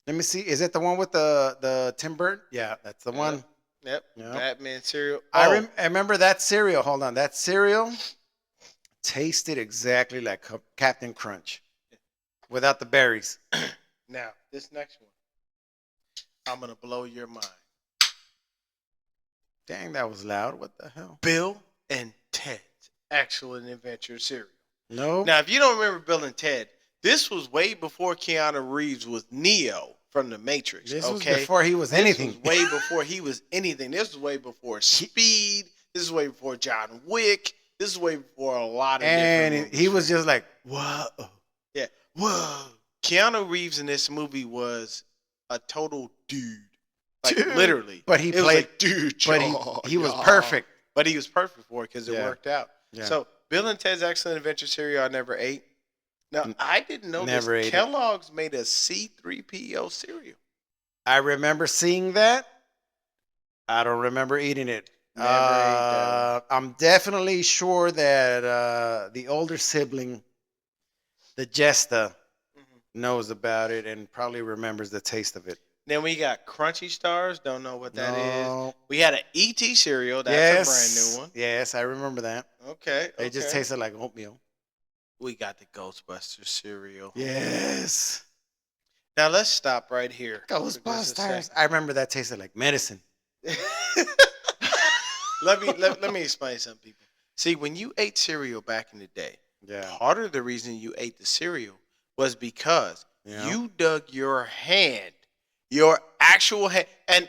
Let me see. Is it the one with the Tim Burton? Yeah, that's the one. Yep. Yep. Batman cereal. I remember that cereal. Hold on. That cereal tasted exactly like Captain Crunch without the berries. Now, this next one, I'm going to blow your mind. Dang, that was loud. What the hell? Bill and Ted's Excellent Adventure cereal. No. Now, if you don't remember Bill and Ted, this was way before Keanu Reeves was Neo from the Matrix. This was before he was anything. This was way before he was anything. This was way before Speed. This is way before John Wick. This is way before a lot of different movies. He was just like, whoa. Yeah. Whoa. Keanu Reeves in this movie was a total dude. Like, dude. Literally. But he played, like, dude, but he was perfect. But he was perfect for it because it worked out. Yeah. So, Bill and Ted's Excellent Adventure cereal I never ate. Now, I didn't know this. Kellogg's made a C3PO cereal. I remember seeing that. I don't remember eating it. Never ate that. I'm definitely sure that the older sibling, the Jesta, knows about it and probably remembers the taste of it. Then we got Crunchy Stars. Don't know what that is. We had an E.T. cereal. That's a brand new one. Yes, I remember that. Okay. It just tasted like oatmeal. We got the Ghostbusters cereal. Yes. Now let's stop right here. Ghostbusters. I remember that tasted like medicine. let me explain something, people. See, when you ate cereal back in the day, part of the reason you ate the cereal was because you dug your hand, your actual hand. And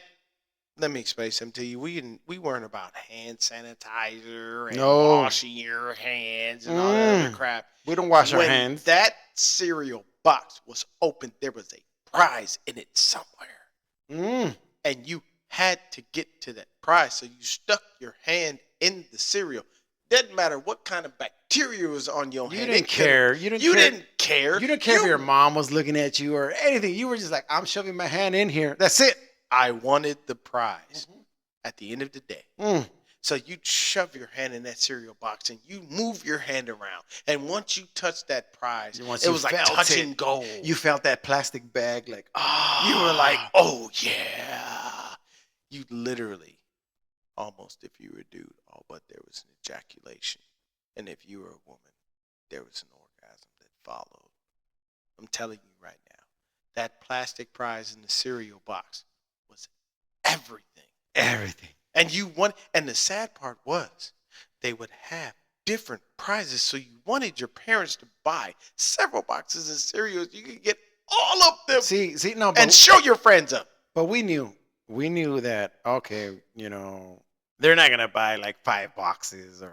let me explain something to you. We weren't about hand sanitizer and washing your hands and all that other crap. We don't wash our hands. That cereal box was open, there was a prize in it somewhere. And you had to get to that prize. So you stuck your hand in the cereal. Didn't matter what kind of bacteria was on your hand. You didn't care. You didn't care if your mom was looking at you or anything. You were just like, I'm shoving my hand in here. That's it. I wanted the prize at the end of the day. So you'd shove your hand in that cereal box and you move your hand around. And once you touched that prize, it was like touching gold. You felt that plastic bag like, you were like, oh, yeah. You literally, almost if you were a dude, but there was an ejaculation. And if you were a woman, there was an orgasm that followed. I'm telling you right now, that plastic prize in the cereal box was everything. Everything. And you won. And the sad part was they would have different prizes. So you wanted your parents to buy several boxes of cereals. You could get all of them. And show your friends up. But we knew that, okay, they're not going to buy like 5 boxes or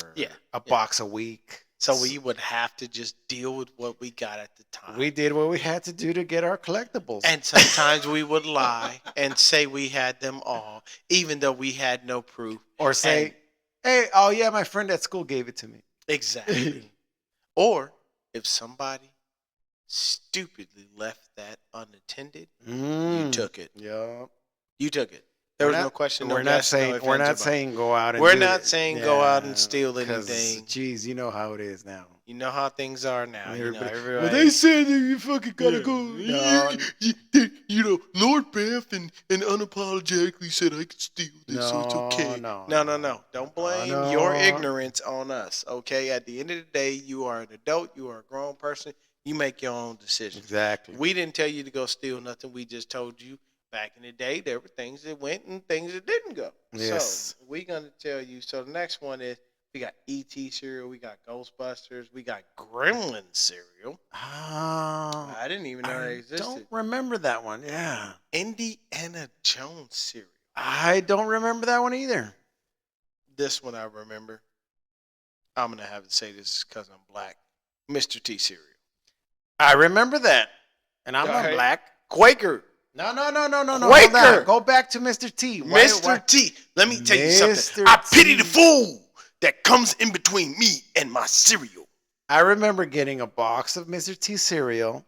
a box a week. So we would have to just deal with what we got at the time. We did what we had to do to get our collectibles. And sometimes we would lie and say we had them all, even though we had no proof. Or say, hey, oh yeah, my friend at school gave it to me. Exactly. Or if somebody stupidly left that unattended, you took it. Yeah. You took it. There was no question. We're not saying go out and We're not saying go out and steal anything. Geez, you know how it is now. You know how things are now. Everybody. Well, they said that you fucking gotta go. Lord BAMF and Unapologetically said I could steal this, so it's okay. No. Don't blame your ignorance on us, okay? At the end of the day, you are an adult. You are a grown person. You make your own decisions. Exactly. We didn't tell you to go steal nothing. We just told you back in the day there were things that went and things that didn't go. Yes. So we're going to tell you. So the next one is we got E.T. cereal. We got Ghostbusters. We got Gremlins cereal. I didn't even know that existed. I don't remember that one. Yeah. Indiana Jones cereal. I don't remember that one either. This one I remember. I'm going to have to say this because I'm black. Mr. T cereal. I remember that. And I'm All not right. black. Quaker. No. Hold Quaker. on. Go back to Mr. T. Mr. T. Let me tell you something. Mr. I pity T. the fool that comes in between me and my cereal. I remember getting a box of Mr. T cereal,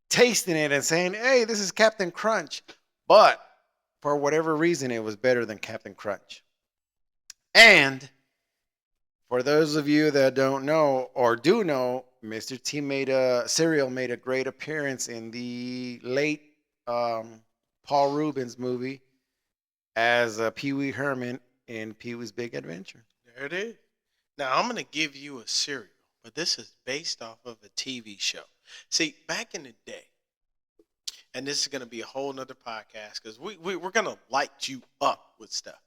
tasting it and saying, hey, this is Captain Crunch. But for whatever reason, it was better than Captain Crunch. And for those of you that don't know or do know, Mr. T cereal made a great appearance in the late Paul Rubens movie as Pee Wee Herman in Pee Wee's Big Adventure. There it is. Now, I'm going to give you a cereal, but this is based off of a TV show. See, back in the day, and this is going to be a whole nother podcast because we're going to light you up with stuff.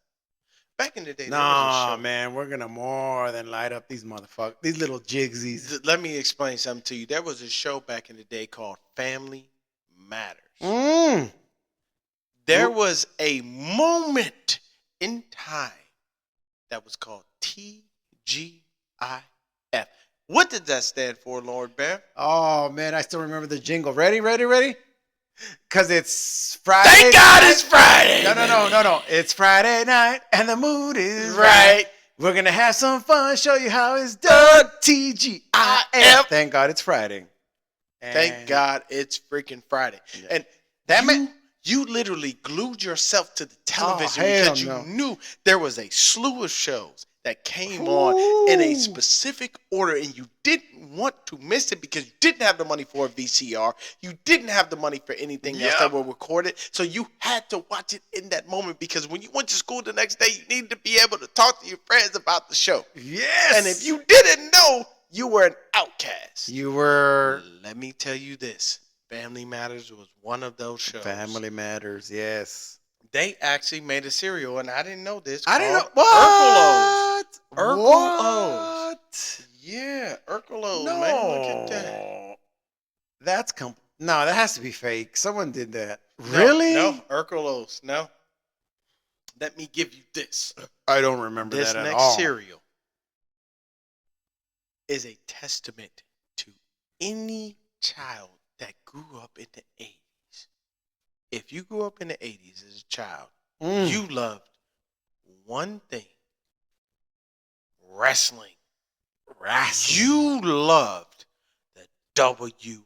Back in the day, there was a show. Man, we're going to more than light up these motherfuckers, these little jigsies. Let me explain something to you. There was a show back in the day called Family Matters. There was a moment in time that was called TGIF. What did that stand for, Lord Bear? Oh, man, I still remember the jingle. Ready? Because it's Friday. Thank God it's Friday. No. It's Friday night and the mood is right. We're going to have some fun, show you how it's done. TGIF. Thank God it's Friday. Thank God it's freaking Friday. Yeah. And you literally glued yourself to the television because you knew there was a slew of shows that came on in a specific order and you didn't want to miss it because you didn't have the money for a VCR. You didn't have the money for anything else that were recorded. So you had to watch it in that moment because when you went to school the next day, you needed to be able to talk to your friends about the show. Yes. And if you didn't know, you were an outcast. You were. Let me tell you this. Family Matters was one of those shows. Family Matters, yes. They actually made a cereal, and I didn't know this. I didn't know. What? What? Yeah, Urkelos, man. Look at that. No, that has to be fake. Someone did that. Really? No, Urkelos. No. Let me give you this. I don't remember that at all. This next cereal is a testament to any child that grew up in the 80s. If you grew up in the 80s as a child, you loved one thing. Wrestling. You loved the WWF.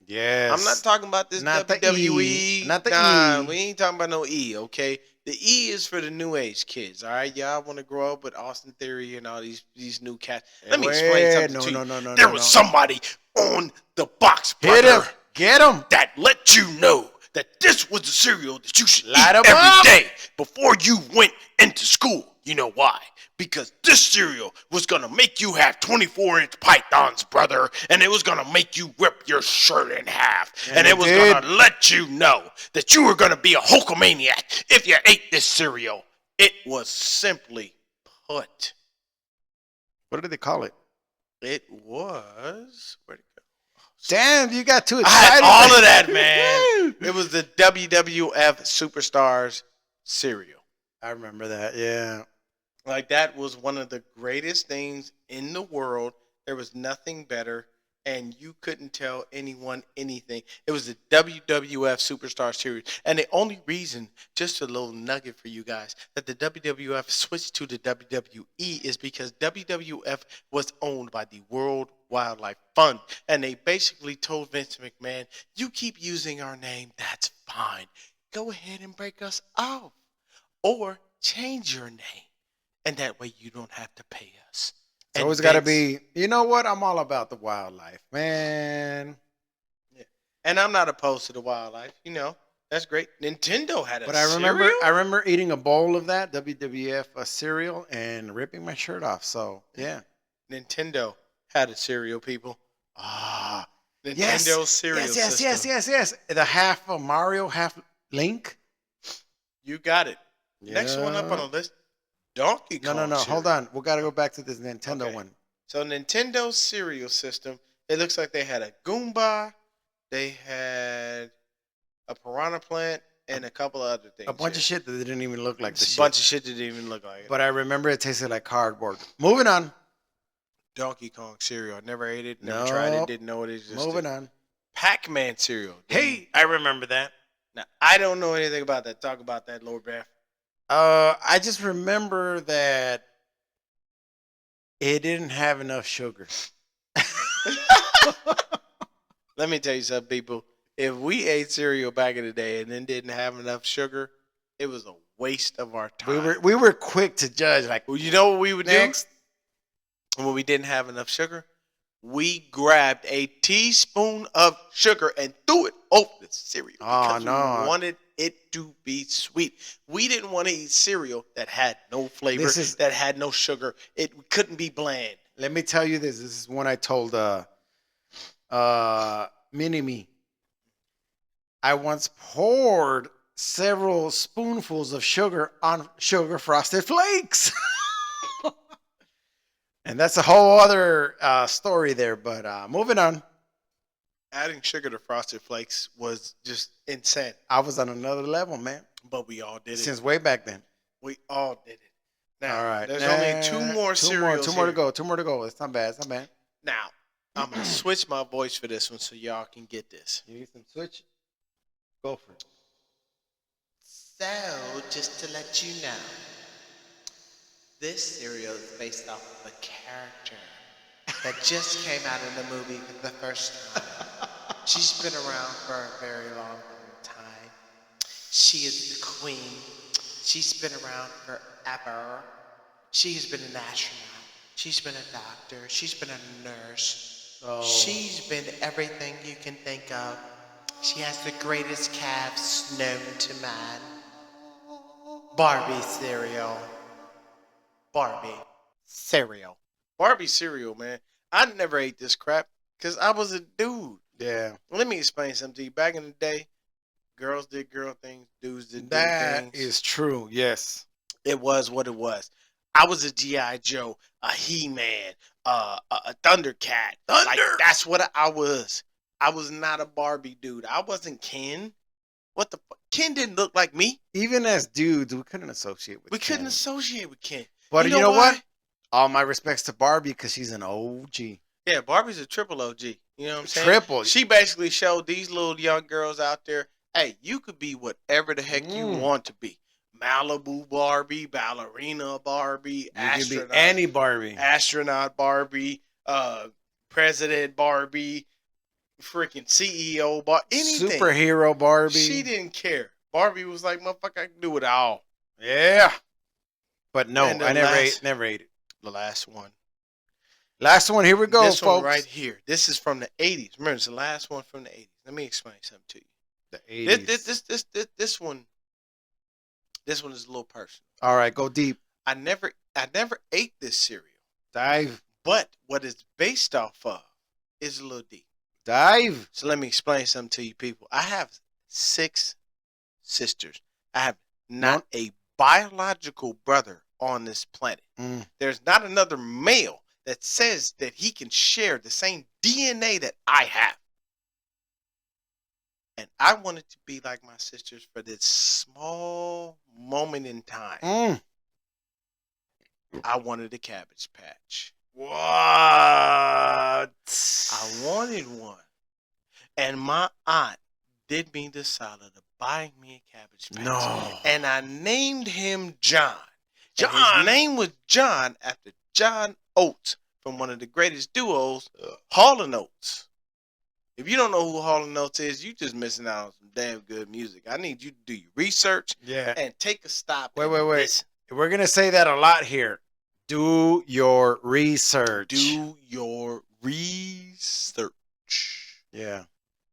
Yes. I'm not talking about this not WWE. Not the E. We ain't talking about no E, okay? The E is for the new age kids, all right? Y'all want to grow up with Austin Theory and all these new cats. Let me explain something to you. No. There was somebody on the box, brother. Get him. That let you know that this was the cereal that you should eat Light 'em every up. day before you went into school. You know why? Because this cereal was going to make you have 24-inch pythons, brother. And it was going to make you rip your shirt in half. And it was going to let you know that you were going to be a Hulkamaniac if you ate this cereal. It was simply put. What did they call it? It was... Where'd it go? Damn, you got too excited. I had all of that, man. It was the WWF Superstars cereal. I remember that, yeah. Like, that was one of the greatest things in the world. There was nothing better, and you couldn't tell anyone anything. It was the WWF Superstar Series. And the only reason, just a little nugget for you guys, that the WWF switched to the WWE is because WWF was owned by the World Wildlife Fund. And they basically told Vince McMahon, you keep using our name, that's fine. Go ahead and break us off. Or change your name. And that way you don't have to pay us. It's always got to be, you know what? I'm all about the wildlife, man. Yeah. And I'm not opposed to the wildlife. You know, that's great. Nintendo had a cereal? I remember eating a bowl of that WWF cereal and ripping my shirt off. So, yeah. Nintendo had a cereal, people. Nintendo cereal system. Yes. The half of Mario, half Link. You got it. Yeah. Next one up on the list. Donkey Kong. No. Cereal. Hold on. We got to go back to this Nintendo one. So Nintendo's cereal system, it looks like they had a Goomba, they had a Piranha Plant, and a couple of other things. A bunch of shit that didn't even look like the shit. A bunch of shit that didn't even look like it. But I remember it tasted like cardboard. Moving on. Donkey Kong cereal. I never ate it. Never tried it. Nope. Didn't know it existed. Moving on. Pac-Man cereal. Hey, I remember that. Now I don't know anything about that. Talk about that, Lord Beth. I just remember that it didn't have enough sugar. Let me tell you something, people. If we ate cereal back in the day and then didn't have enough sugar, it was a waste of our time. We were quick to judge. Like, Well, you know what we would next. do when we didn't have enough sugar? We grabbed a teaspoon of sugar and threw it over the cereal because we wanted it to be sweet. We didn't want to eat cereal that had no flavor, that had no sugar. It couldn't be bland. Let me tell you this. This is one I told Mini-Me. I once poured several spoonfuls of sugar on sugar frosted flakes. And that's a whole other story there. But moving on. Adding sugar to Frosted Flakes was just insane. I was on another level, man. But we all did it. Since way back then. We all did it. Now, all right. There's only two more cereals. Two more to go. Two more to go. It's not bad. It's not bad. Now, I'm going to switch my voice for this one so y'all can get this. You need some switch? Go for it. So, just to let you know, this cereal is based off of a character that just came out in the movie for the first time. She's been around for a very long time. She is the queen. She's been around forever. She's been an astronaut. She's been a doctor. She's been a nurse. Oh. She's been everything you can think of. She has the greatest calves known to man. Barbie cereal. Barbie cereal. Barbie cereal, man. I never ate this crap because I was a dude. Yeah. Let me explain something to you. Back in the day, girls did girl things, dudes did dude things. That is true, yes. It was what it was. I was a G.I. Joe, a He-Man, a Thundercat. Like, that's what I was. I was not a Barbie dude. I wasn't Ken. What the fuck? Ken didn't look like me. Even as dudes, we couldn't associate with Ken. We couldn't associate with Ken. But you know what? All my respects to Barbie because she's an OG. Yeah, Barbie's a triple OG. You know what I'm saying? Triple. She basically showed these little young girls out there, hey, you could be whatever the heck you want to be. Malibu Barbie, ballerina Barbie, astronaut, could be any Barbie. Astronaut Barbie, president Barbie, freaking CEO Barbie, anything. Superhero Barbie. She didn't care. Barbie was like, motherfucker, I can do it all. Yeah. But no, I never ate it. The last one. Last one, here we go, this folks. One right here. This is from the 80s. Remember, it's the last one from the 80s. Let me explain something to you. The 80s. This one is a little personal. All right, go deep. I never ate this cereal. Dive. But what it's based off of is a little deep. Dive. So let me explain something to you people. I have 6 sisters. I have not a biological brother on this planet. There's not another male that says that he can share the same DNA that I have. And I wanted to be like my sisters for this small moment in time. I wanted a Cabbage Patch. What? I wanted one. And my aunt did me the solid of buying me a Cabbage Patch. No. And I named him John. And his name was John after John Oates from one of the greatest duos, Hall & Oates. If you don't know who Hall & Oates is, you just missing out on some damn good music. I need you to do your research and take a stop. Wait. We're going to say that a lot here. Do your research. Do your research. Yeah.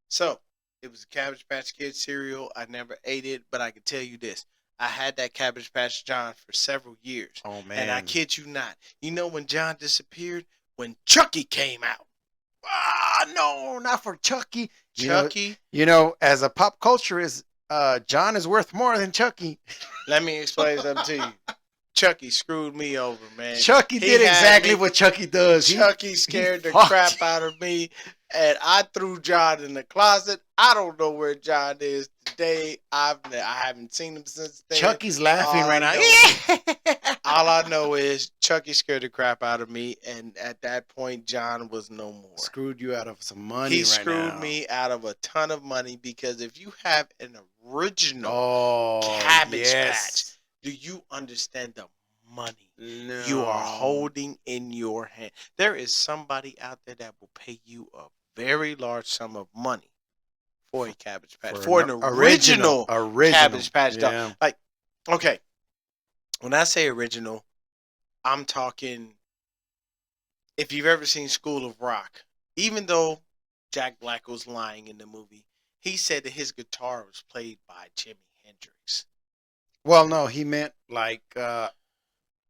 So, it was a Cabbage Patch Kid cereal. I never ate it, but I can tell you this. I had that Cabbage Patch John for several years. Oh, man. And I kid you not. You know when John disappeared? When Chucky came out. No, not for Chucky. Chucky. You know, as a pop culturist, John is worth more than Chucky. Let me explain something to you. Chucky screwed me over, man. Chucky did exactly what Chucky does. Chucky scared the crap out of me. And I threw John in the closet. I don't know where John is today. I haven't seen him since then. Chucky's laughing All right now. All I know is Chucky scared the crap out of me, and at that point, John was no more. Screwed you out of some money. He right screwed now. me out of a ton of money because if you have an original Cabbage Patch, do you understand the money No. you are holding in your hand? There is somebody out there that will pay you a very large sum of money for a Cabbage Patch, for an original Cabbage Patch doll. Like, okay, when I say original, I'm talking, if you've ever seen School of Rock, even though Jack Black was lying in the movie, he said that his guitar was played by Jimi Hendrix. Well, no, he meant like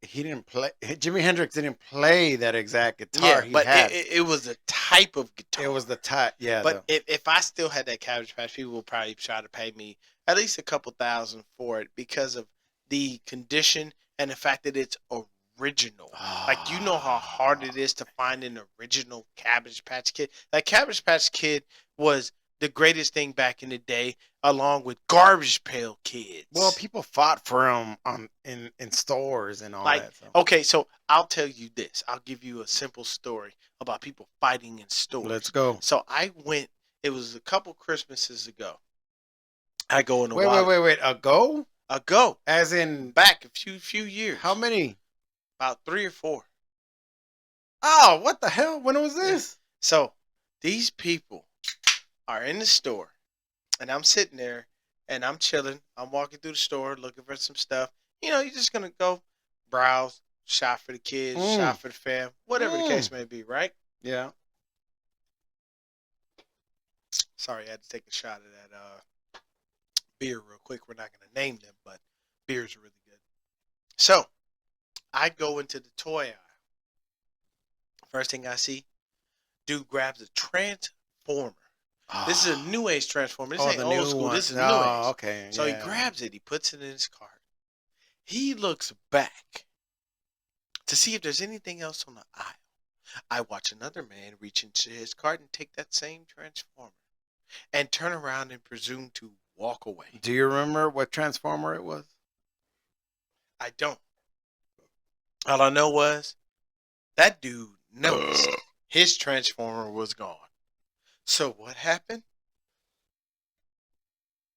he didn't play. Jimi Hendrix didn't play that exact guitar. Yeah, but it was a type of guitar. It was the type. Yeah. But if I still had that Cabbage Patch, people would probably try to pay me at least a couple $1,000 for it because of the condition and the fact that it's original. Like, you know how hard it is to find an original Cabbage Patch Kid? That Cabbage Patch Kid was the greatest thing back in the day, along with Garbage Pail Kids. Well, people fought for them in stores and all that. So. Okay, so I'll tell you this. I'll give you a simple story about people fighting in stores. Let's go. So I went. It was a couple Christmases ago. I go in the wait. Ago? As in back a few years. How many? About 3 or 4. Oh, what the hell? When was this? So these people are in the store, and I'm sitting there, and I'm chilling. I'm walking through the store looking for some stuff. You know, you're just gonna go browse, shop for the kids, shop for the fam, whatever the case may be, right? Yeah. Sorry, I had to take a shot of that beer real quick. We're not gonna name them, but beers are really good. So I go into the toy aisle. First thing I see, dude grabs a transformer. This is a new age transformer. This ain't old school. This is new age. Okay. So he grabs it. He puts it in his cart. He looks back to see if there's anything else on the aisle. I watch another man reach into his cart and take that same transformer and turn around and presume to walk away. Do you remember what transformer it was? I don't. All I know was that dude noticed his transformer was gone. So what happened?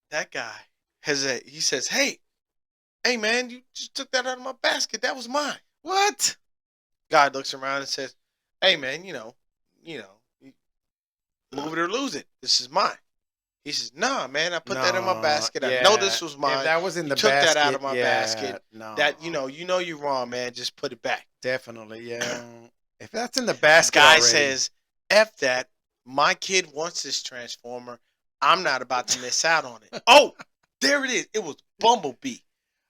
That guy he says, hey man, you just took that out of my basket. That was mine. What? Guy looks around and says, hey man, you know, move it or lose it. This is mine. He says, nah, man, I put that in my basket. I know this was mine. If that was in the took basket, that out of my basket. No. That, you know you're wrong, man. Just put it back. Definitely, yeah. If that's in the basket guy already. Says, F that. My kid wants this transformer. I'm not about to miss out on it. Oh, there it is. It was Bumblebee.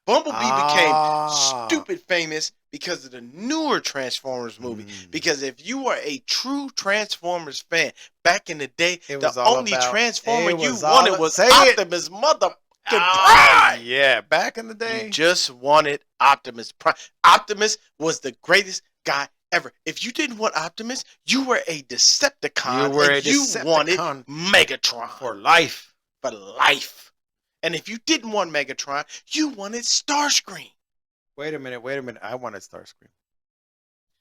Bumblebee became stupid famous because of the newer Transformers movie. Because if you were a true Transformers fan, back in the day, the only Transformer you wanted was Optimus motherfucking Prime. Yeah, back in the day. You just wanted Optimus Prime. Optimus was the greatest guy ever. If you didn't want Optimus, you were a Decepticon. You wanted Megatron. For life. For life. And if you didn't want Megatron, you wanted Starscream. Wait a minute. I wanted Starscream.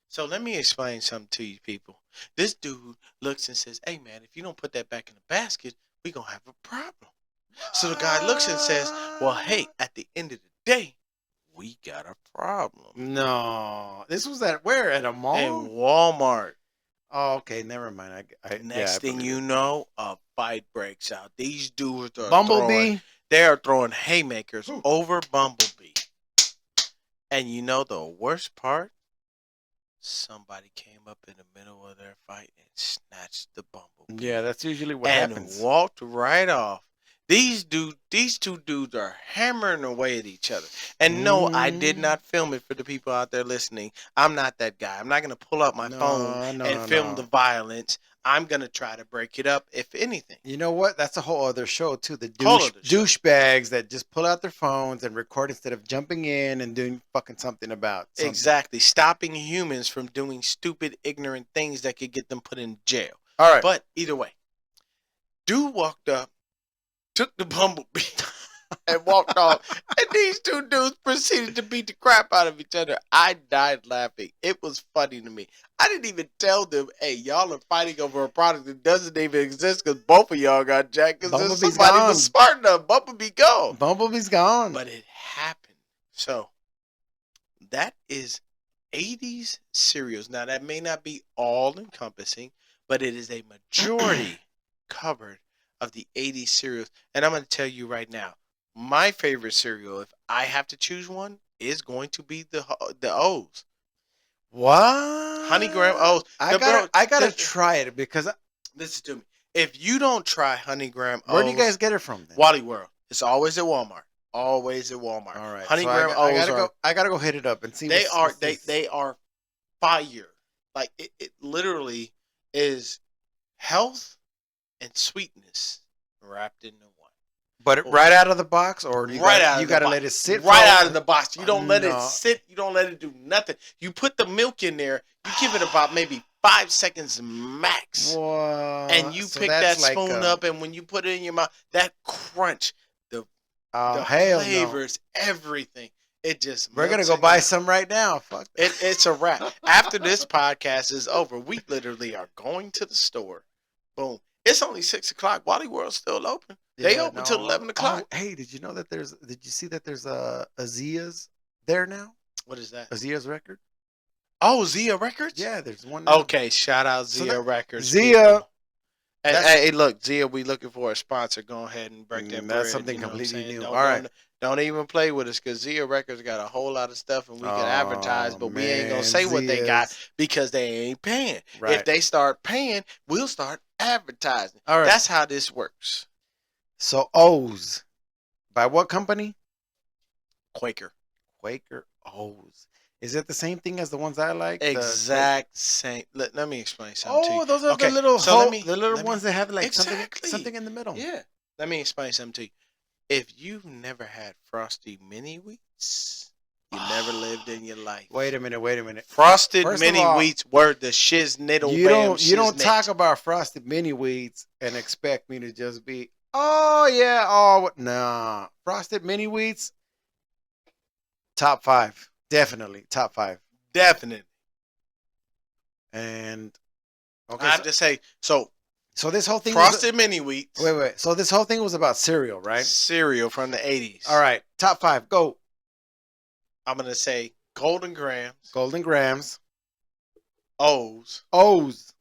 So let me explain something to you people. This dude looks and says, hey man, if you don't put that back in the basket, we're going to have a problem. So the guy looks and says, well, hey, at the end of the day, we got a problem. No. This was at where? At a mall? In Walmart. Oh, okay. Never mind. Next thing you know, a fight breaks out. These dudes are they are throwing haymakers over Bumblebee. And you know the worst part? Somebody came up in the middle of their fight and snatched the Bumblebee. Yeah, that's usually what happens. And walked right off. These two dudes are hammering away at each other. And no, I did not film it for the people out there listening. I'm not that guy. I'm not going to pull out my phone and film the violence. I'm going to try to break it up, if anything. You know what? That's a whole other show, too. The douchebags that just pull out their phones and record instead of jumping in and doing fucking something about something. Exactly. Stopping humans from doing stupid, ignorant things that could get them put in jail. All right. But either way, dude walked up, took the bumblebee, and walked off. And these two dudes proceeded to beat the crap out of each other. I died laughing. It was funny to me. I didn't even tell them, hey, y'all are fighting over a product that doesn't even exist because both of y'all got jacked because Bumblebee's somebody gone. was smart enough. Bumblebee gone. Bumblebee's gone. But it happened. So that is 80s cereals. Now, that may not be all encompassing, but it is a majority covered of the 80s cereals. And I'm going to tell you right now, my favorite cereal, if I have to choose one, is going to be the O's. What? Honey Graham O's. I gotta try it because Listen to me. If you don't try Honey Graham O's, where do you guys get it from? Then? Wally World. It's always at Walmart. Always at Walmart. All right. Honey so Graham I O's gotta go. I gotta go hit it up and see. They what's this. they are fire. Like it literally is health and sweetness wrapped into one. But right out of the box, or you gotta let it sit right out of the box. You don't let No. it sit. You don't let it do nothing. You put the milk in there. You give it about maybe 5 seconds max, Whoa. and you So pick that that's like, spoon up. And when you put it in your mouth, that crunch, the hell no. flavors, everything. It just We're gonna melts go in buy your- some right now. Fuck. It's a wrap. After this podcast is over, we literally are going to the store. Boom. It's only 6 o'clock. Wally World's still open. They Yeah, open till 11 o'clock. Oh, hey, did you know that did you see that there's Azia's there now? What is that? Azia's record? Oh, Zia Records? Yeah, there's one now. Okay, shout out So Zia that- Records. Zia. people. Hey, That's- hey, look, Zia, we looking for a sponsor. Go ahead and break that That's bread, something you know what I'm completely saying? new. Don't, All right. don't even play with us because Zia Records got a whole lot of stuff and we can advertise, but we ain't going to say what they got because they ain't paying. Right. If they start paying, we'll start advertising. All right. That's how this works. So O's. By what company? Quaker. Quaker O's. Is it the same thing as the ones I like? Exact same. Let me explain something to you. Oh, those are Okay, the little so let me- ones that have like Exactly. something in the middle. Yeah. Let me explain something to you. If you've never had Frosty Mini Wheats, you never lived in your life. Wait a minute. Frosted First of Mini all, Wheats were the shiznittle You bam don't shiznit. talk about frosted mini wheats and expect me to just be, oh yeah, nah. Frosted mini wheats, top 5, definitely top 5. Definitely. And okay, I have to say, so so this whole thing Frosted Mini Wheats, wait. So this whole thing was about cereal, right? cereal from the 80s. All right, top 5, go. I'm going to say Golden Grams, Golden Grams, O's. O's.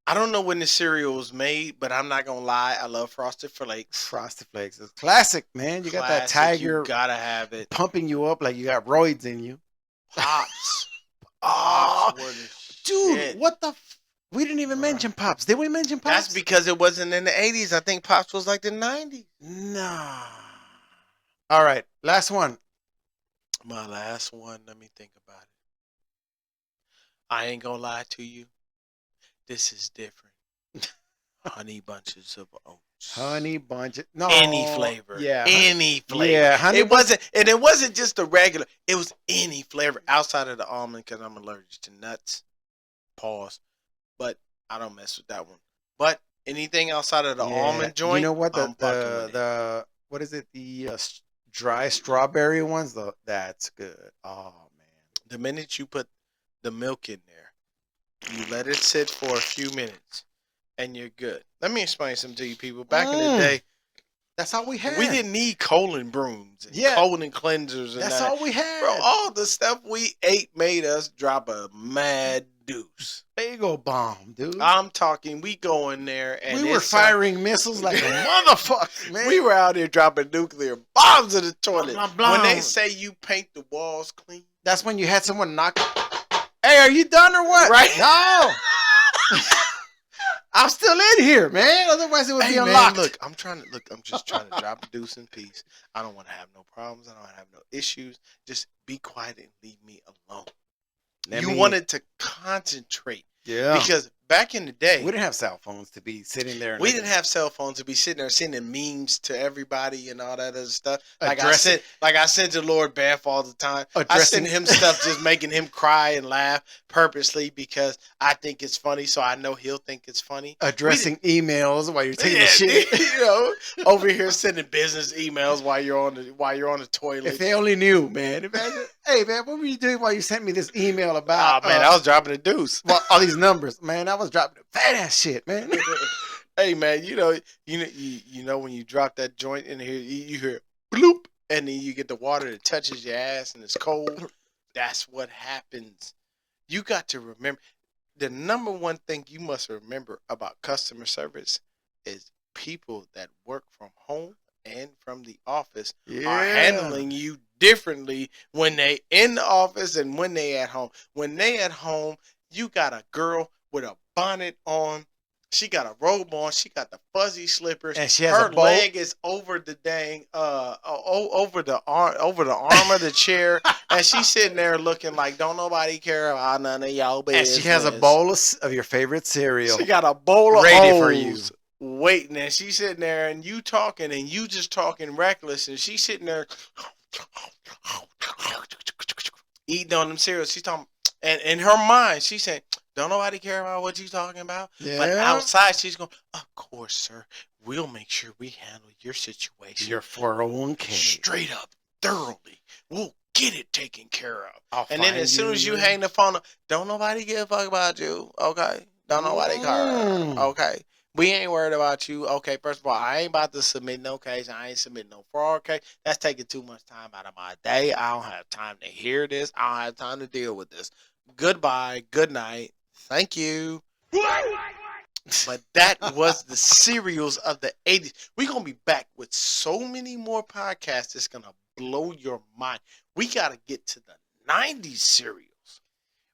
I don't know when the cereal was made, but I'm not going to lie. I love Frosted Flakes. Frosted Flakes is classic, man. You got that Classic, tiger You got to have it. pumping you up like you got roids in you. Pops. Oh, Pops were the dude, shit. what the? We didn't even mention Pops. Did we mention Pops? That's because it wasn't in the 80s. I think Pops was like the 90s. Nah. All right, last one. My last one, let me think about it. I ain't gonna lie to you. This is different. Honey bunches of oats. Honey bunch. No. Any flavor. Yeah. Any flavor. Yeah. Honey It wasn't, and it wasn't just the regular. It was any flavor outside of the almond because I'm allergic to nuts. Pause. But I don't mess with that one. But anything outside of the almond joint, You know what? I'm fucking with it. The what is it? The dry strawberry ones. That's good. Oh man. The minute you put the milk in there, you let it sit for a few minutes, and you're good. Let me explain something to you people. Back in the day, That's all we had. we didn't need colon brooms and colon cleansers. And That's that. all we had. Bro, all the stuff we ate made us drop a mad deuce. Bagel bomb, dude. I'm talking, we go in there and we were firing missiles like a motherfucker, man. We were out here dropping nuclear bombs in the toilet. Blah, blah, blah. When they say you paint the walls clean. That's when you had someone knock. Hey, are you done or what? Right. No. I'm still in here, man. Otherwise, it would be unlocked. Man, I'm just trying to drop a deuce in peace. I don't want to have no problems. I don't want to have no issues. Just be quiet and leave me alone. You wanted to concentrate. Yeah. Because back in the day, We didn't have cell phones to be sitting there. And we didn't have cell phones to be sitting there sending memes to everybody and all that other stuff. Addressing- Like I sent to Lord BAMF all the time. I Addressing- send him stuff just making him cry and laugh purposely because I think it's funny, so I know he'll think it's funny. addressing emails while you're taking Yeah, a shit. you know, over here sending business emails while you're on the toilet. If they only knew, man. Imagine, hey, man, what were you doing while you sent me this email about? Oh man, I was dropping a deuce. well, all these numbers, man. I was dropping fat ass shit, man. Hey man, you know when you drop that joint in here, you hear bloop, and then you get the water that touches your ass and it's cold. That's what happens. You got to remember the number one thing you must remember about customer service is people that work from home and from the office are handling you differently when they in the office and when they at home. When they at home, you got a girl with a bonnet on. She got a robe on. She got the fuzzy slippers. And she has her a bow. leg is over the dang over the arm of the chair, and she's sitting there looking like don't nobody care about none of y'all And business. she has a bowl of your favorite cereal. She got a bowl of ready O's for you. waiting, and she's sitting there, and you talking, and you just talking reckless, and she's sitting there eating on them cereals. She's talking, and in her mind, she's saying, "Don't nobody care about what you talking about." Yeah. But outside, she's going, "Of course, sir. We'll make sure we handle your situation Your 401k. straight up, thoroughly. We'll get it taken care of." I'll And then find as soon you as you your- hang the phone up, don't nobody give a fuck about you. Okay. Don't nobody care. Mm. Okay. We ain't worried about you. Okay, first of all, I ain't about to submit no case. I ain't submitting no fraud case. That's taking too much time out of my day. I don't have time to hear this. I don't have time to deal with this. Goodbye. Good night. Thank you. But that was the serials of the 80s. We're going to be back with so many more podcasts that's going to blow your mind. We got to get to the 90s serials.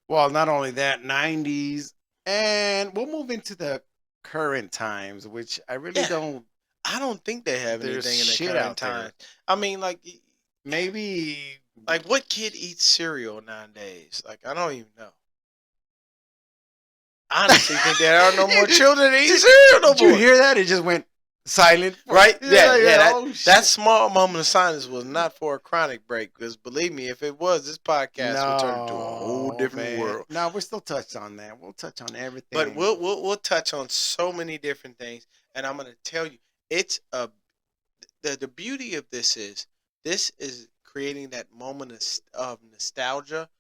Well, not only that, 90s, and we'll move into the current times, which I really Yeah. don't. I don't think they have There's anything in the shit current out there. time. I mean, Maybe like what kid eats cereal nowadays? Like, I don't even know. I honestly think there are no more children that eat cereal no Did you more. hear that? It just went silent. Right? Yeah. Oh, shit. That small moment of silence was not for a chronic break. Because believe me, if it was, this podcast would turn into a whole different man. world. No, we're still touched on that. We'll touch on everything. But we'll touch on so many different things, and I'm gonna tell you, it's the beauty of this is creating that moment of nostalgia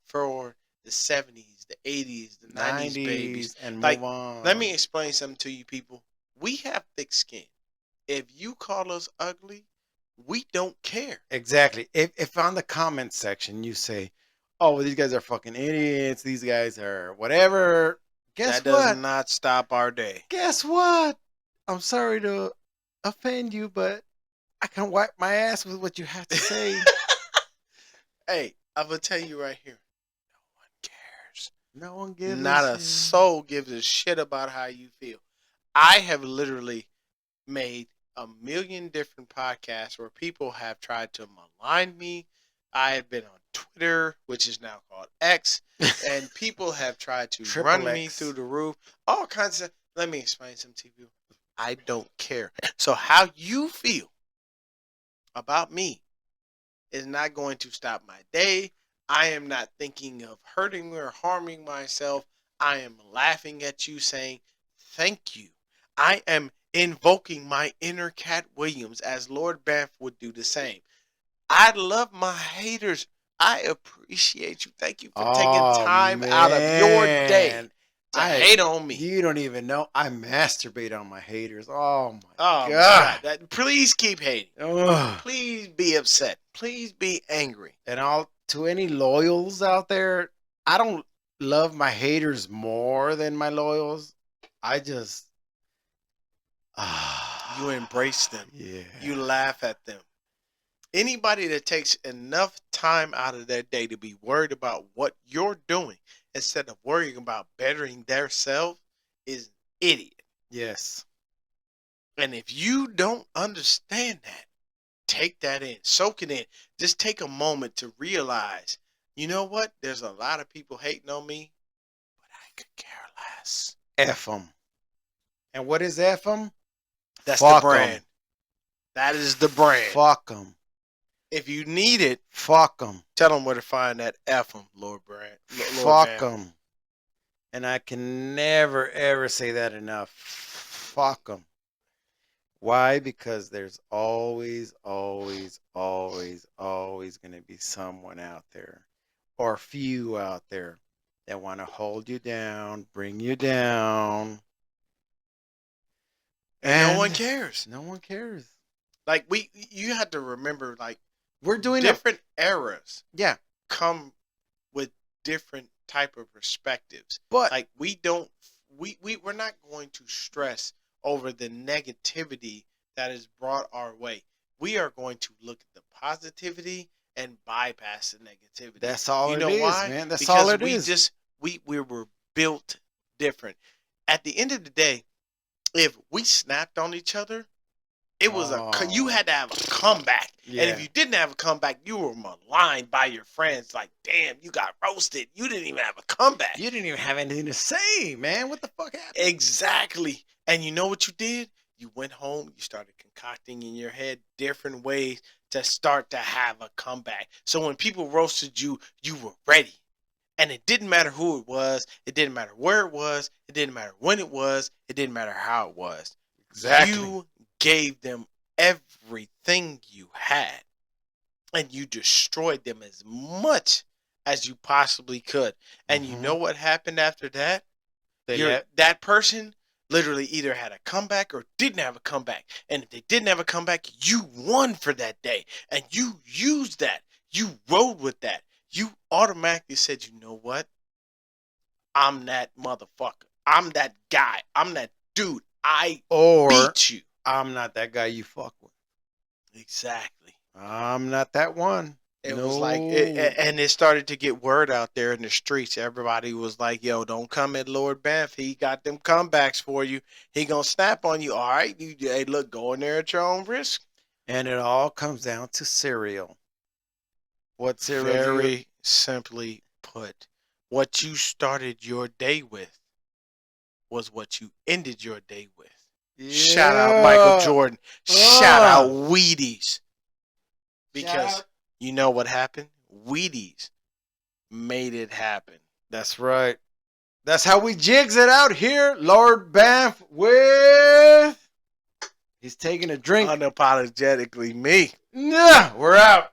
for the 70s, the 80s, the 90s babies. and Like, move on. Let me explain something to you people. We have thick skin. If you call us ugly, we don't care. Exactly. If on the comment section you say, "Oh, well, these guys are fucking idiots. These guys are whatever," guess That does what? not stop our day. Guess what? I'm sorry to offend you, but I can wipe my ass with what you have to say. Hey, I'm gonna tell you right here. No one cares. No one gives Not a shit. soul gives a shit about how you feel. I have literally made a million different podcasts where people have tried to malign me. I have been on Twitter, which is now called X, and people have tried to Triple run me X. through the roof. All kinds of. Let me explain something to you. I don't care. So how you feel about me is not going to stop my day. I am not thinking of hurting or harming myself. I am laughing at you saying, thank you. I am invoking my inner Cat Williams as Lord BAMF would do the same. I love my haters. I appreciate you. Thank you for taking time out of your day man. to hate on me. You don't even know. I masturbate on my haters. Oh my Oh, god. God. Please keep hating. Ugh. Please be upset. Please be angry. And all to any loyals out there, I don't love my haters more than my loyals. I just You embrace them. yeah. You laugh at them. Anybody that takes enough time out of their day to be worried about what you're doing instead of worrying about bettering their self is an idiot. Yes. And if you don't understand that, take that in, soak it in. Just take a moment to realize, you know what? There's a lot of people hating on me, but I could care class. F them. And what is F them? That's Fuck the brand. 'em. That is the brand. Fuck them. If you need it, Fuck them. tell them where to find that F 'em, Lord Brand. Fuck them. And I can never, ever say that enough. Fuck them. Why? Because there's always, always, always, always going to be someone out there or few out there that want to hold you down, bring you down. And no one cares. No one cares. Like you have to remember, like We're doing different eras. Yeah. Come with different type of perspectives. But Like we're not going to stress over the negativity that is brought our way. We are going to look at the positivity and bypass the negativity. that's all You it know is, why? man. That's Because all it is. we were built different. At the end of the day, if we snapped on each other, it was you had to have a comeback. Yeah. And if you didn't have a comeback, you were maligned by your friends. Like, damn, you got roasted. You didn't even have a comeback. You didn't even have anything to say, man. What the fuck happened? Exactly. And you know what you did? You went home, you started concocting in your head different ways to start to have a comeback. So when people roasted you, you were ready. And it didn't matter who it was. It didn't matter where it was. It didn't matter when it was. It didn't matter how it was. Exactly. You gave them everything you had. And you destroyed them as much as you possibly could. And you know what happened after that? That person literally either had a comeback or didn't have a comeback. And if they didn't have a comeback, you won for that day. And you used that. You rode with that. You automatically said, you know what? I'm that motherfucker. I'm that guy. I'm that dude. I beat you. I'm not that guy you fuck with. Exactly. I'm not that one. It was like, and it started to get word out there in the streets. Everybody was like, yo, don't come at Lord BAMF. He got them comebacks for you. He gonna snap on you. All right, hey, look, go in there at your own risk. And it all comes down to cereal. What cereal? Very simply put, what you started your day with was what you ended your day with. Yeah. Shout out Michael Jordan. Shout out Wheaties. Because you know what happened? Wheaties made it happen. That's right. That's how we jigs it out here, Lord BAMF with... He's taking a drink. Unapologetically me. Yeah, we're out.